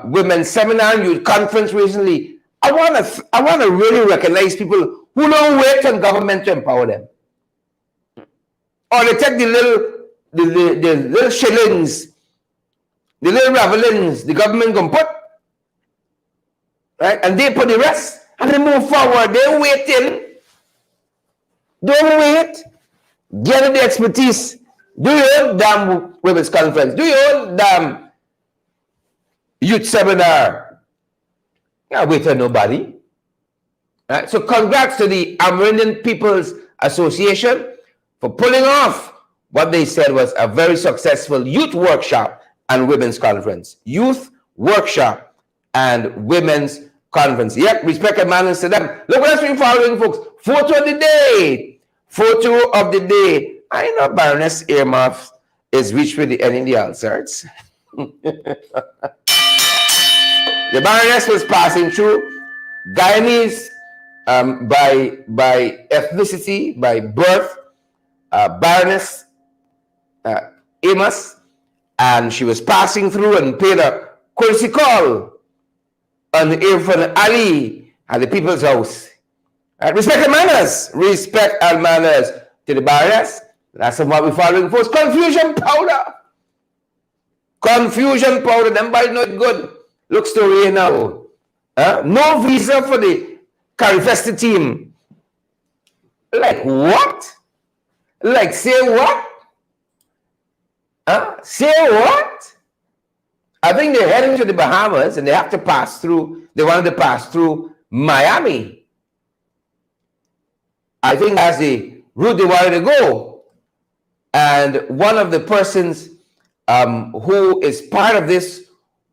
women's seminar and youth conference recently. I want to really recognize people who don't wait on government to empower them. Or they take the little shillings, the little ravelins the government can put, right? And they put the rest and they move forward. They're waiting. Don't wait. Get the expertise. Do your own damn women's conference. Do your own damn youth seminar. You can't wait on nobody. Right? So congrats to the Amerindian People's Association for pulling off what they said was a very successful youth workshop and women's conference. Youth workshop and women's conference. Yep, respect and manners to them. Look what else we're following, folks. Photo of the day. I know Baroness Earmuff is rich with the end in the outskirts. The Baroness was passing through. Guyanese by ethnicity, by birth, Baroness Amos, and she was passing through and paid a courtesy call on the Irfan Ali at the People's House. Respect and manners to the Baroness. That's what we're following for. Confusion powder. Them boys not good. Looks to rain now. No visa for the Carifesta team. Like what? Like say what? Say what? I think they're heading to the Bahamas and they have to pass through. They wanted to pass through Miami. I think that's the route they wanted to go. And one of the persons who is part of this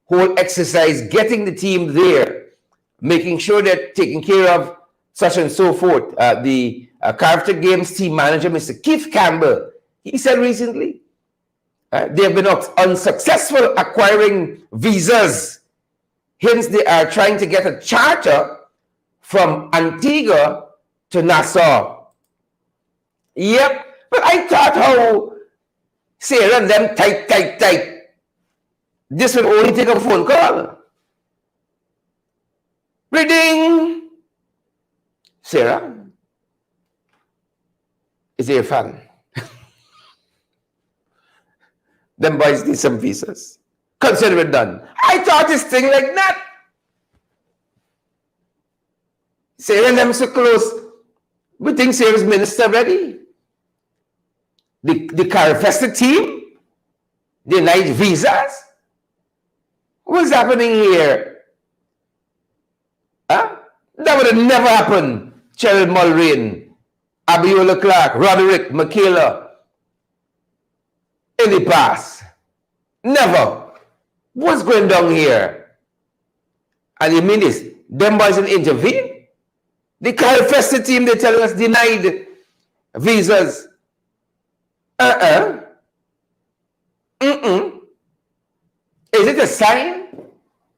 whole exercise, getting the team there, making sure they're taking care of such and so forth. The Character Games team manager, Mr. Keith Campbell, he said recently, they have been unsuccessful acquiring visas. Hence, they are trying to get a charter from Antigua to Nassau. Yep, but I thought how Sarah and them tight. This would only take a phone call. Reading. Sarah, is he a fan? Them boys need some visas. Consider it done. I thought this thing like that. Sarah and them so close. We think Sarah's minister ready. The Carifesta team denied visas. What's happening here? That would have never happened. Cheryl Mulrain, Abiola Clark, Roderick, Michaela, in the past. Never. What's going down here? And you mean this? Them boys didn't intervene? The Carifesta team, they're telling us, denied visas. Is it a sign?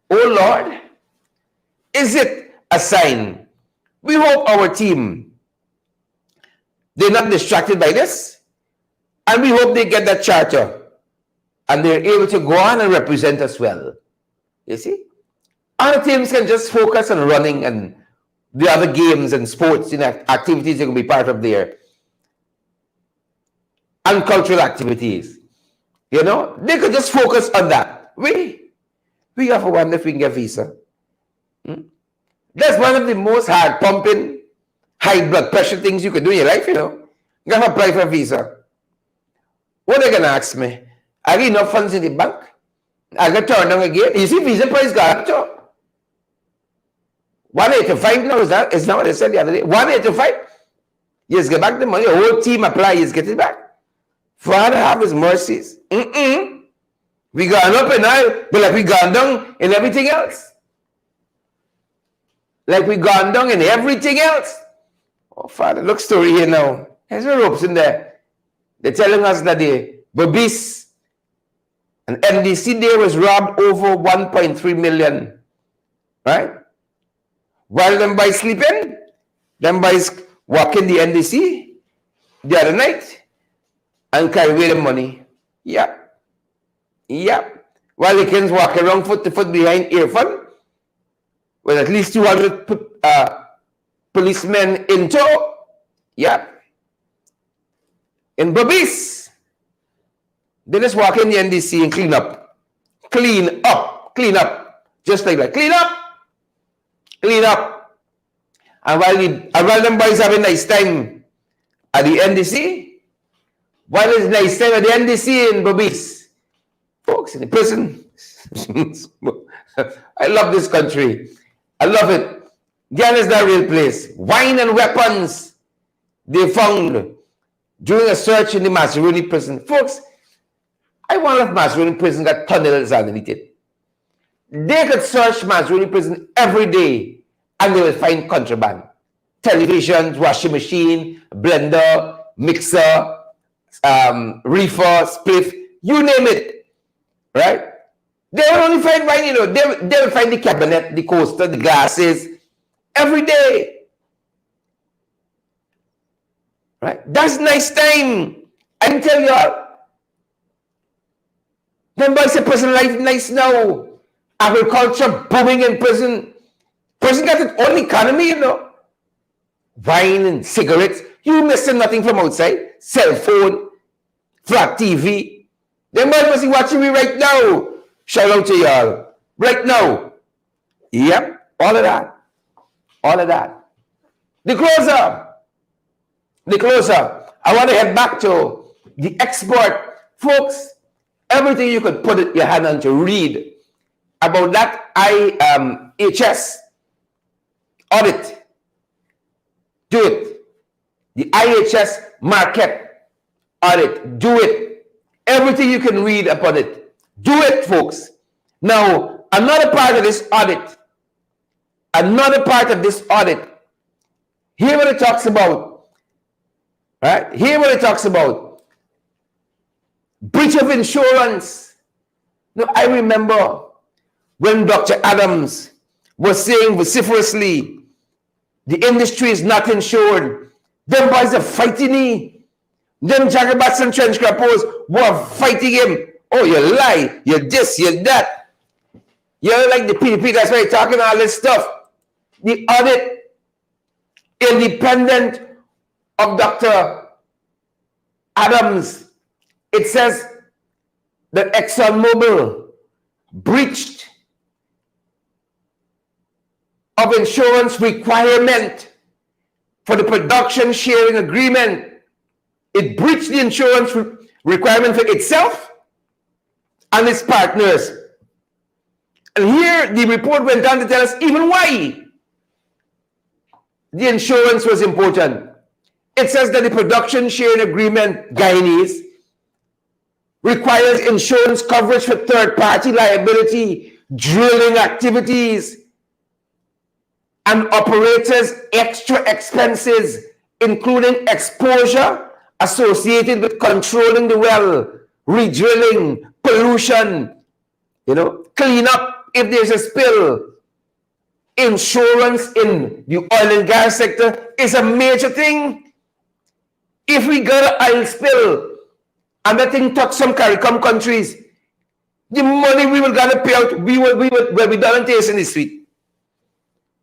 Oh Lord. Is it a sign? We hope our team, they're not distracted by this. And we hope they get that charter. And they're able to go on and represent us well. You see? Other teams can just focus on running and the other games and sports activities are going to be part of their and cultural activities. You know, they could just focus on that. We have to wonder if we can get visa. That's one of the most hard pumping high blood pressure things you could do in your life, you know. You got to apply for a visa. What are they going to ask me? I got enough funds in the bank. I got turned down again. You see, visa price got up to 185 now. Is that what they said the other day? 185. You just get back the money. The whole team apply. You just get it back. Father have his mercies. We gone up in oil, but like we gone down in everything else. Like we gone down in everything else. Oh, Father, look story here now. There's no ropes in there. They're telling us that the Babis and NDC there was robbed over 1.3 million. Right? While them boys sleeping, them boys walking the NDC the other night and carry away the money. Yeah. While the kids walk around foot to foot behind earphone with at least 200 policemen in tow. Yeah. In Babis, they just walk in the NDC and clean up. Clean up. Just like that. Clean up. And while them boys having nice time at the NDC, while it's nice time at the NDC in Babis, folks in the prison. I love this country. I love it. Guyana is not a real place. Wine and weapons they found during a search in the Mazaruni prison. Folks, I wonder if Mazaruni prison got tunnels underneath it. They could search Mazaruni prison every day and they will find contraband. Televisions, washing machine, blender, mixer, reefer, spliff, you name it. Right? They will only find wine, you know. They will find the cabinet, the coaster, the glasses every day. Right? That's nice time. I can tell y'all. Them boys say prison life nice now. Agriculture booming in prison. Prison got its own economy, you know. Wine and cigarettes. You missing nothing from outside. Cell phone, flat TV. Them boys must be watching me right now. Shout out to y'all. Right now. Yep. All of that. The closer. I want to head back to the export. Folks, everything you could put your hand on to read about that IHS audit. Do it. The IHS market audit. Do it. Everything you can read upon it. Do it, folks. Now, another part of this audit. Hear what it talks about. Right? Hear what it talks about. Breach of insurance. Now, I remember when Dr. Adams was saying vociferously, the industry is not insured. Them boys are fighting him. Them jagabats and trench crappers were fighting him. Oh, you lie. You're this, you're that. You're like the PDP, that's why you're talking all this stuff. The audit, independent of Dr. Adams, it says that ExxonMobil breached of insurance requirement for the production sharing agreement. It breached the insurance requirement for itself and its partners. And here the report went on to tell us even why the insurance was important. It says that the production sharing agreement, Guyanese, requires insurance coverage for third-party liability, drilling activities, and operators' extra expenses, including exposure associated with controlling the well, redrilling, pollution, clean up if there's a spill. Insurance in the oil and gas sector is a major thing. If we got an oil spill and that thing touch some CARICOM countries, the money we will gonna pay out, we will be done and taste in the street.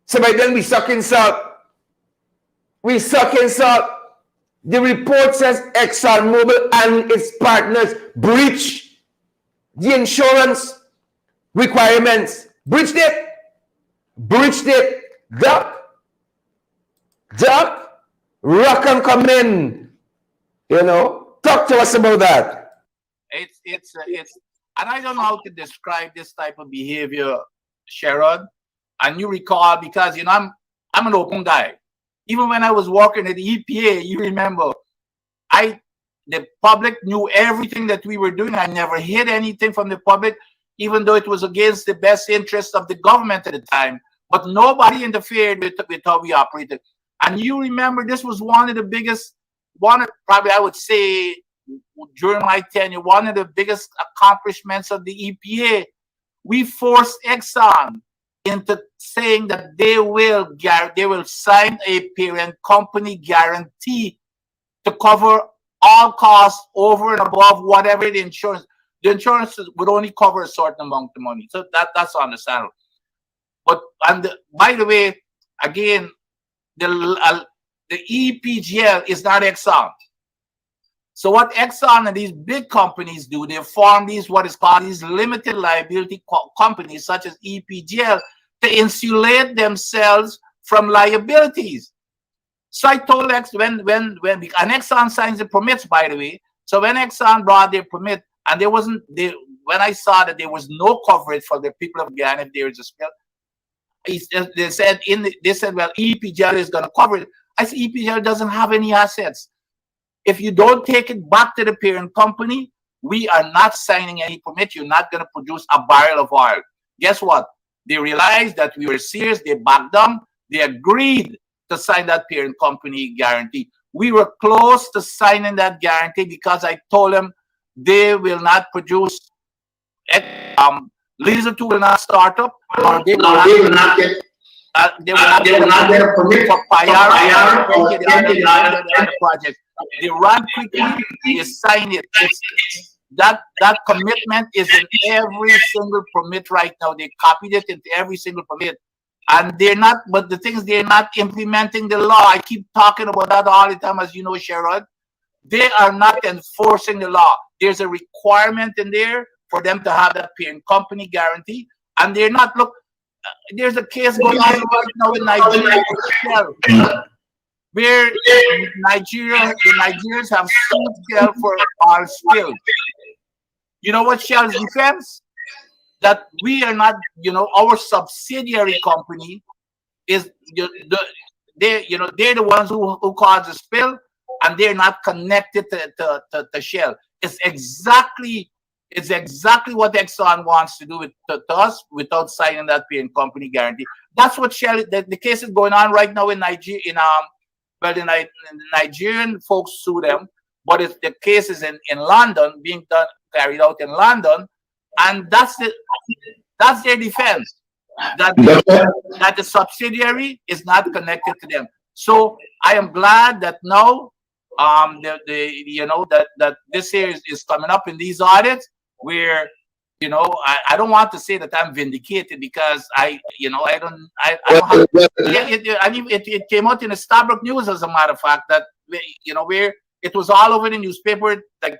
So by then we suck in salt. The report says ExxonMobil and its partners breached the insurance requirements. Breached it. Duck. Rock and come in. You know, talk to us about that. It's and I don't know how to describe this type of behavior, Sherrod. And you recall, because I'm an open guy. Even when I was working at the EPA, you remember, the public knew everything that we were doing. I never hid anything from the public, even though it was against the best interest of the government at the time. But nobody interfered with how we operated. And you remember, this was one of the biggest, probably I would say, during my tenure, one of the biggest accomplishments of the EPA. We forced Exxon into saying that they will sign a parent company guarantee to cover all costs over and above whatever the insurance. The insurance would only cover a certain amount of money, so that's understandable. But by the way, again, the EPGL is not Exxon. So what Exxon and these big companies do, they form these what is called these limited liability companies, such as EPGL, to insulate themselves from liabilities. So I told when Exxon signs the permits, by the way. So when Exxon brought their permit, and when I saw that there was no coverage for the people of Guyana if there is a spill, they said, well, EPGL is going to cover it. I said, EPGL doesn't have any assets. If you don't take it back to the parent company, we are not signing any permit. You're not going to produce a barrel of oil. Guess what? They realized that we were serious. They backed down. They agreed to sign that parent company guarantee. We were close to signing that guarantee because I told them they will not produce. Lisa 2 will not start up, or they will not get. They will not get a permit for Payara or the other project. They run quickly, they sign it. That commitment is in every single permit right now. They copied it into every single permit. And they're not, but the thing is, they're not implementing the law. I keep talking about that all the time, as you know, Sherrod. They are not enforcing the law. There's a requirement in there for them to have that parent company guarantee. And they're not, look, there's a case going on right now in Nigeria, where the Nigerians have sued Shell for our spill. You know what Shell's defense? That we are not, our subsidiary company is, they're the ones who caused the spill, and they're not connected to Shell. It's exactly what Exxon wants to do to us without signing that parent company guarantee. That's what Shell. The case is going on right now in Nigeria. The Nigerian folks sue them, but the case is in London, carried out in London, and that's their defense, that the subsidiary is not connected to them. So I am glad that now that this year is coming up in these audits, where I don't want to say that I'm vindicated, because I don't have, it came out in the Starbuck News, as a matter of fact, that where it was all over the newspaper, like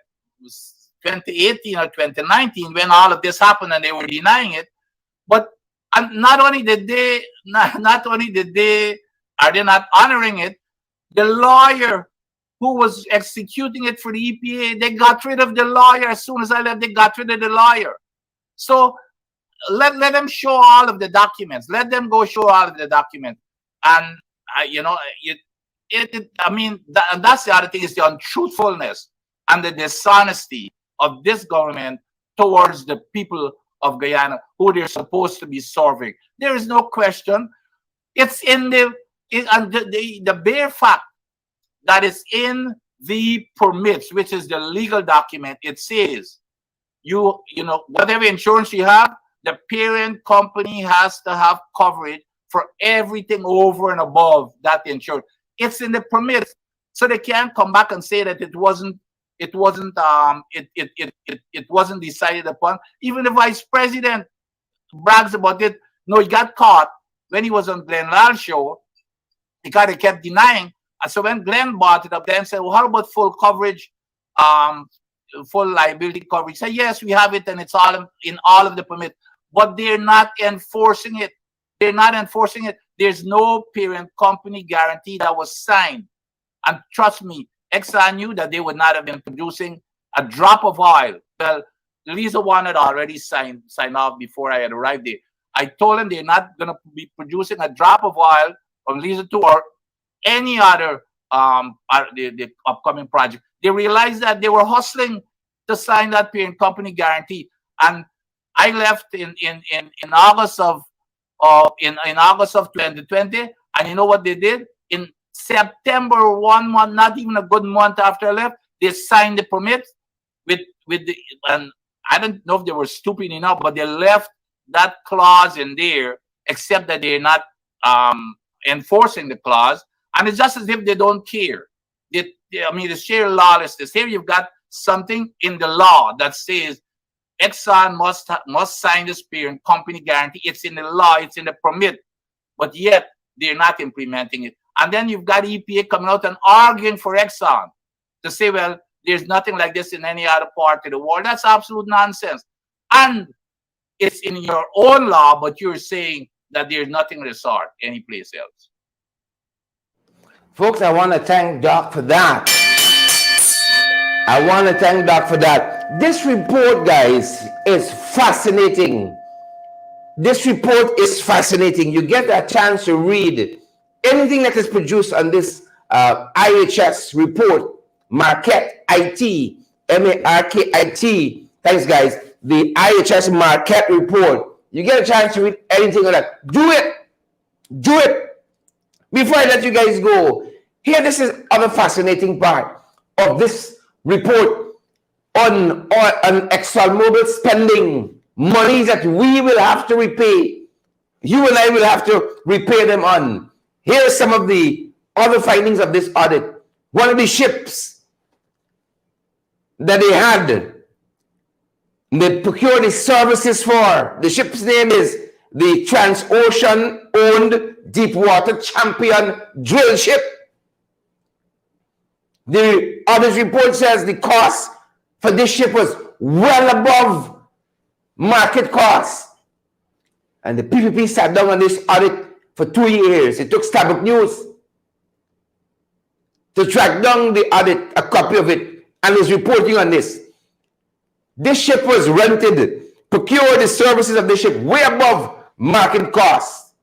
2018 or 2019, when all of this happened, and they were denying it. But not only are they not honoring it, the lawyer who was executing it for the EPA, they got rid of the lawyer. As soon as I left, they got rid of the lawyer. So let them show all of the documents. Let them go show all of the documents. And that's the other thing, is the untruthfulness and the dishonesty of this government towards the people of Guyana, who they're supposed to be serving. There is no question. It's in the bare fact that is in the permits, which is the legal document. It says, whatever insurance you have, the parent company has to have coverage for everything over and above that insurance. It's in the permits, so they can't come back and say that it wasn't decided upon. Even the vice president brags about it. No, he got caught when he was on Glenn Lal's show, because he kept denying. And so when Glenn brought it up, then said, well, how about full coverage, full liability coverage? He said, yes, we have it, and it's all in all of the permits. But they're not enforcing it. They're not enforcing it. There's no parent company guarantee that was signed. And trust me, Exxon knew that they would not have been producing a drop of oil. Well, Lisa one had already signed off before I had arrived there. I told them they're not going to be producing a drop of oil from Lisa 2 or any other the upcoming project. They realized that they were hustling to sign that parent company guarantee. And I left in August of in August of 2020, and you know what they did? In September, 1 month, not even a good month after I left, they signed the permit with the, and I don't know if they were stupid enough, but they left that clause in there, except that they're not enforcing the clause, and it's just as if they don't care. I mean, it's sheer lawlessness. Here you've got something in the law that says Exxon must sign this parent company guarantee. It's in the law, it's in the permit, but yet they're not implementing it. And then you've got EPA coming out and arguing for Exxon to say, well, there's nothing like this in any other part of the world. That's absolute nonsense. And it's in your own law, but you're saying that there's nothing of the sort anyplace else. Folks, I want to thank Doc for that. I want to thank Doc for that. This report, guys, is fascinating. This report is fascinating. You get a chance to read anything that is produced on this IHS report, Marquette IT, M-A-R-K-I-T. Thanks, guys. The IHS Marquette report. You get a chance to read anything on that. Do it. Do it. Before I let you guys go, here, this is other fascinating part of this report on ExxonMobil spending money that we will have to repay. You and I will have to repay them on. Here are some of the other findings of this audit. One of the ships that they had, they procured the services for. The ship's name is the Transocean-owned Deepwater Champion drill ship. The audit report says the cost for this ship was well above market cost. And the PPP sat down on this audit for 2 years. It took Starbuck News to track down the audit, a copy of it, and was reporting on this. This ship was rented, procured the services of the ship way above market cost.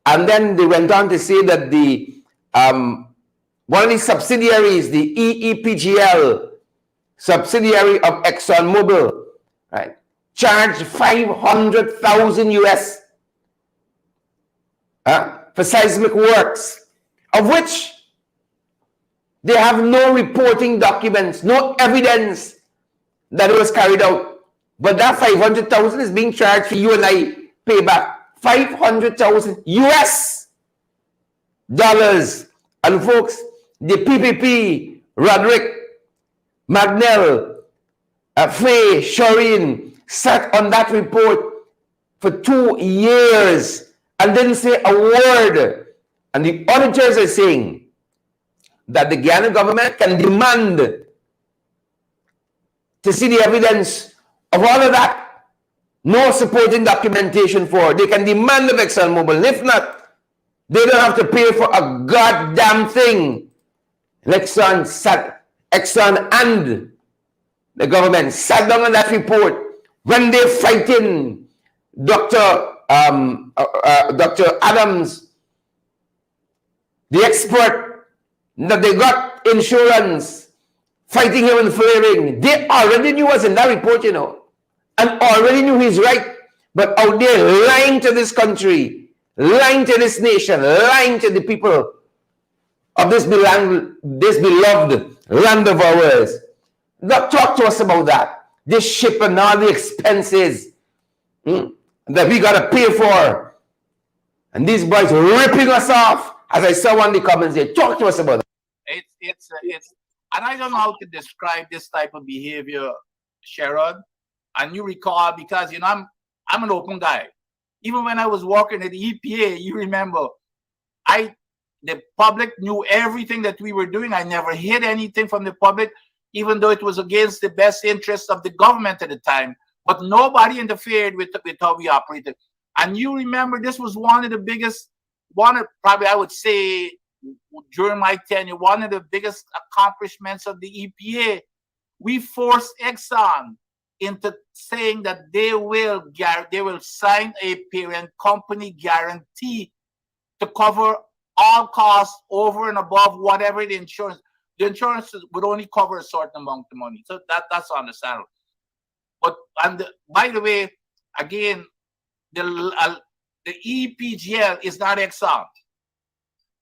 And then they went on to say that the one of the subsidiaries, the EEPGL subsidiary of ExxonMobil, right, charged $500,000 US for seismic works, of which they have no reporting documents, no evidence that it was carried out. But that $500,000 is being charged for you and I pay back. $500,000 US dollars. And folks, the PPP, Roderick, Magnell, Faye, Shoreen sat on that report for 2 years and didn't say a word. And the auditors are saying that the Guyana government can demand to see the evidence of all of that. No supporting documentation for. They can demand of ExxonMobil. And if not, they don't have to pay for a goddamn thing. Exxon and the government sat down on that report when they're fighting Dr. Adams, the expert, that they got insurance, fighting him and flaring. They already knew what's in that report, you know, and already knew he's right, but out there lying to this country, lying to this nation, lying to the people of this beloved land of ours. Now talk to us about that. This ship and all the expenses that we got to pay for. And these boys ripping us off, as I saw one of the comments there. Talk to us about that. It's and I don't know how to describe this type of behavior, Sherrod. And you recall, because you know I'm an open guy. Even when I was working at the EPA, you remember, the public knew everything that we were doing. I never hid anything from the public, even though it was against the best interest of the government at the time. But nobody interfered with how we operated. And you remember, this was one of the biggest, probably I would say, during my tenure, one of the biggest accomplishments of the EPA, we forced Exxon into saying that they will sign a parent company guarantee to cover all costs over and above whatever the insurance. The insurance would only cover a certain amount of money, so that's understandable. But by the way, again, the EPGL is not Exxon.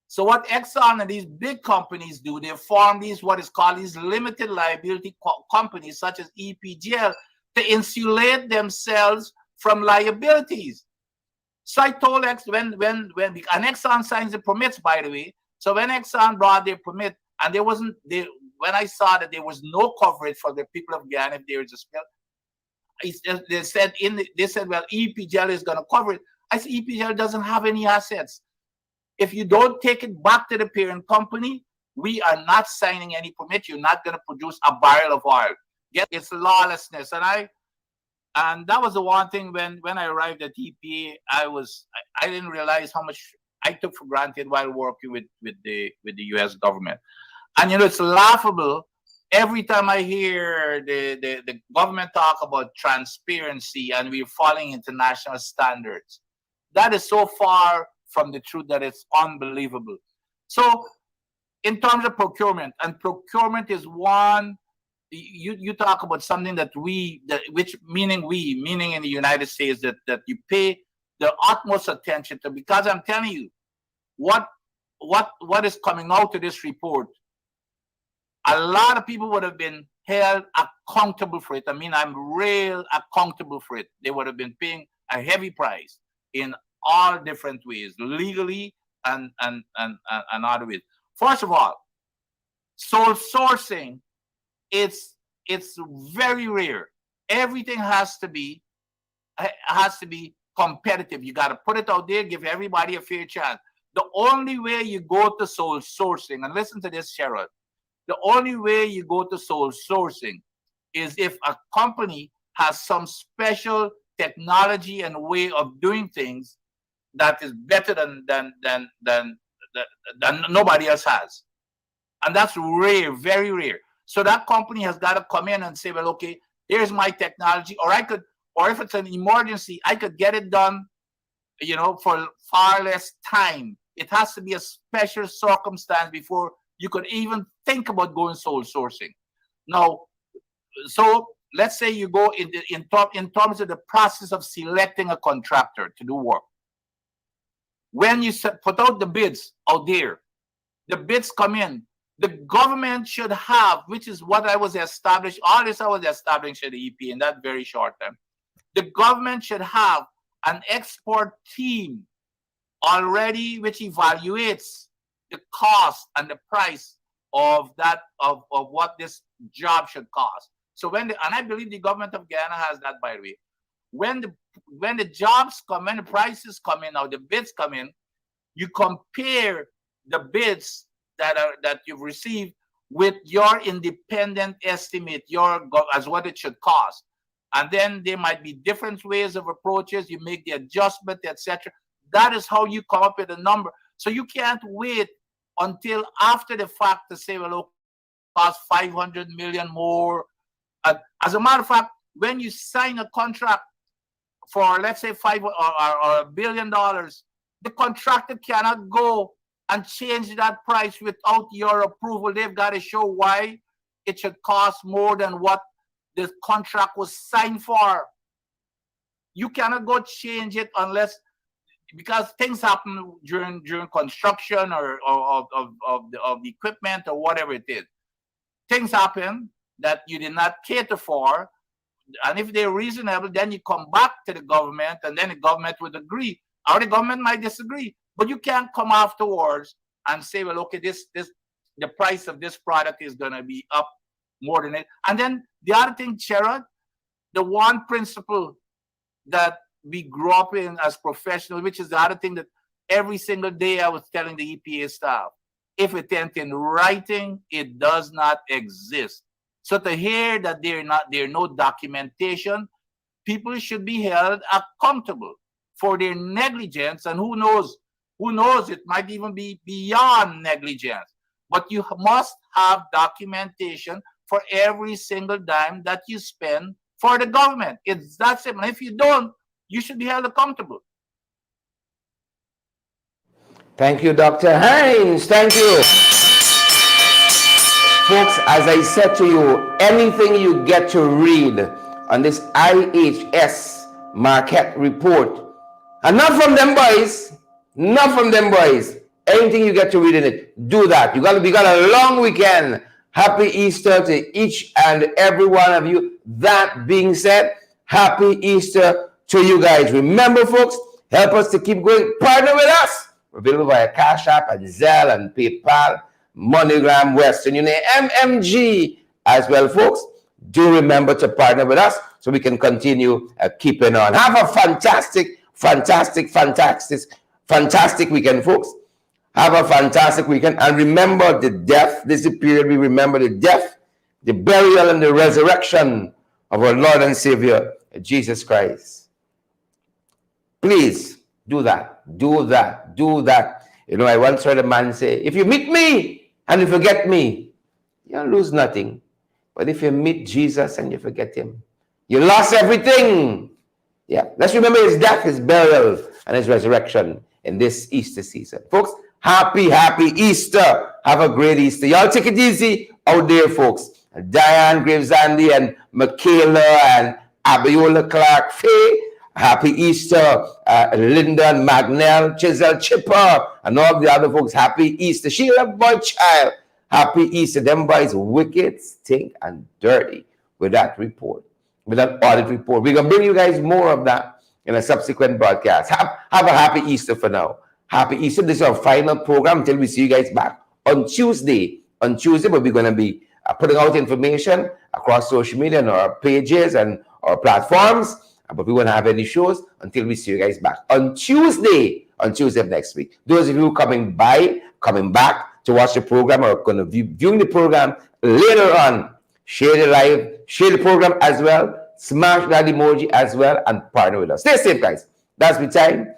So what Exxon and these big companies do, they form these what is called these limited liability companies, such as EPGL, to insulate themselves from liabilities. So I told Exxon and Exxon signs the permits, by the way. So when Exxon brought their permit, and when I saw that there was no coverage for the people of Guyana if there is a spill, they said, well, EPGL is going to cover it. I said, EPGL doesn't have any assets. If you don't take it back to the parent company, we are not signing any permit. You're not going to produce a barrel of oil. It's lawlessness. And that was the one thing when I arrived at EPA, I didn't realize how much I took for granted while working with the US government. And it's laughable every time I hear the government talk about transparency and we're following international standards. That is so far from the truth that it's unbelievable. So in terms of procurement, and procurement is one, you talk about something that meaning in the United States, that you pay the utmost attention to, because I'm telling you, what is coming out of this report, a lot of people would have been held accountable for it. I mean, I'm real accountable for it. They would have been paying a heavy price in all different ways, legally and other ways. First of all, sole sourcing, it's very rare. Everything has to be competitive. You got to put it out there, give everybody a fair chance. The only way you go to sole sourcing, and listen to this, Sherrod, the only way you go to sole sourcing is if a company has some special technology and way of doing things that is better than nobody else has. And that's rare, very rare. So that company has got to come in and say, well, okay, here's my technology, or if it's an emergency, I could get it done, for far less time. It has to be a special circumstance before you could even think about going sole sourcing. Now, so let's say you go in terms of the process of selecting a contractor to do work. When you put out the bids out there, the bids come in, the government should have, which is what I was established, all this I was establishing at the EP in that very short time. The government should have an expert team already which evaluates the cost and the price of what this job should cost. So and I believe the government of Guyana has that, by the way. When the jobs come in, the prices come in, or the bids come in, you compare the bids that you've received with your independent estimate, as what it should cost. And then there might be different ways of approaches. You make the adjustment, etc. That is how you come up with a number. So you can't wait until after the fact to say, well, it costs 500 million more. As a matter of fact, when you sign a contract for, let's say, $5 or $1 billion, the contractor cannot go and change that price without your approval. They've got to show why it should cost more than what the contract was signed for. You cannot go change it because things happen during construction or of the equipment or whatever it is. Things happen that you did not cater for, and if they're reasonable, then you come back to the government, and then the government would agree, or the government might disagree. But you can't come afterwards and say, well, okay, the price of this product is going to be up more than it. And then the other thing, Sherrod, the one principle that we grew up in as professionals, which is the other thing that every single day I was telling the EPA staff, if it ain't in writing, it does not exist. So to hear that there no documentation, people should be held accountable for their negligence. And who knows, Who knows? It might even be beyond negligence. But you must have documentation for every single dime that you spend for the government. It's that simple. If you don't, you should be held accountable. Thank you, Dr. Hines. Thank you. Folks, as I said to you, anything you get to read on this IHS market report, and not from them boys, not from them boys, anything you get to read in it, do that. We got a long weekend. Happy Easter to each and every one of you. That being said, happy Easter to you guys. Remember, folks, help us to keep going. Partner with us. We're available via Cash App and Zelle and PayPal, MoneyGram, Western Union, MMG as well, folks. Do remember to partner with us so we can continue keeping on. Have a fantastic weekend, folks. Have a fantastic weekend. And remember the death. This is the period we remember the death, the burial, and the resurrection of our Lord and Savior, Jesus Christ. Please do that. Do that. Do that. You know, I once heard a man say, if you meet me and you forget me, you'll lose nothing. But if you meet Jesus and you forget him, you lost everything. Yeah. Let's remember his death, his burial, and his resurrection in this Easter season. Folks, happy Easter. Have a great Easter. Y'all take it easy out there, folks. Diane Graves-Andy and Michaela and Abiola Clark Faye. Happy Easter. Linda and Magnell, Chisel Chipper, and all the other folks. Happy Easter. Sheila Boy Child. Happy Easter. Them boys wicked, stink, and dirty with that report, with that audit report. We're going to bring you guys more of that in a subsequent broadcast. Have a happy Easter for now. Happy Easter. This is our final program until we see you guys back on Tuesday. On Tuesday, but we're going to be putting out information across social media and our pages and our platforms. But we won't have any shows until we see you guys back on Tuesday of next week. Those of you coming back to watch the program or going to be viewing the program later on, share the program as well, smash that emoji as well, and partner with us. Stay safe, guys. That's my time.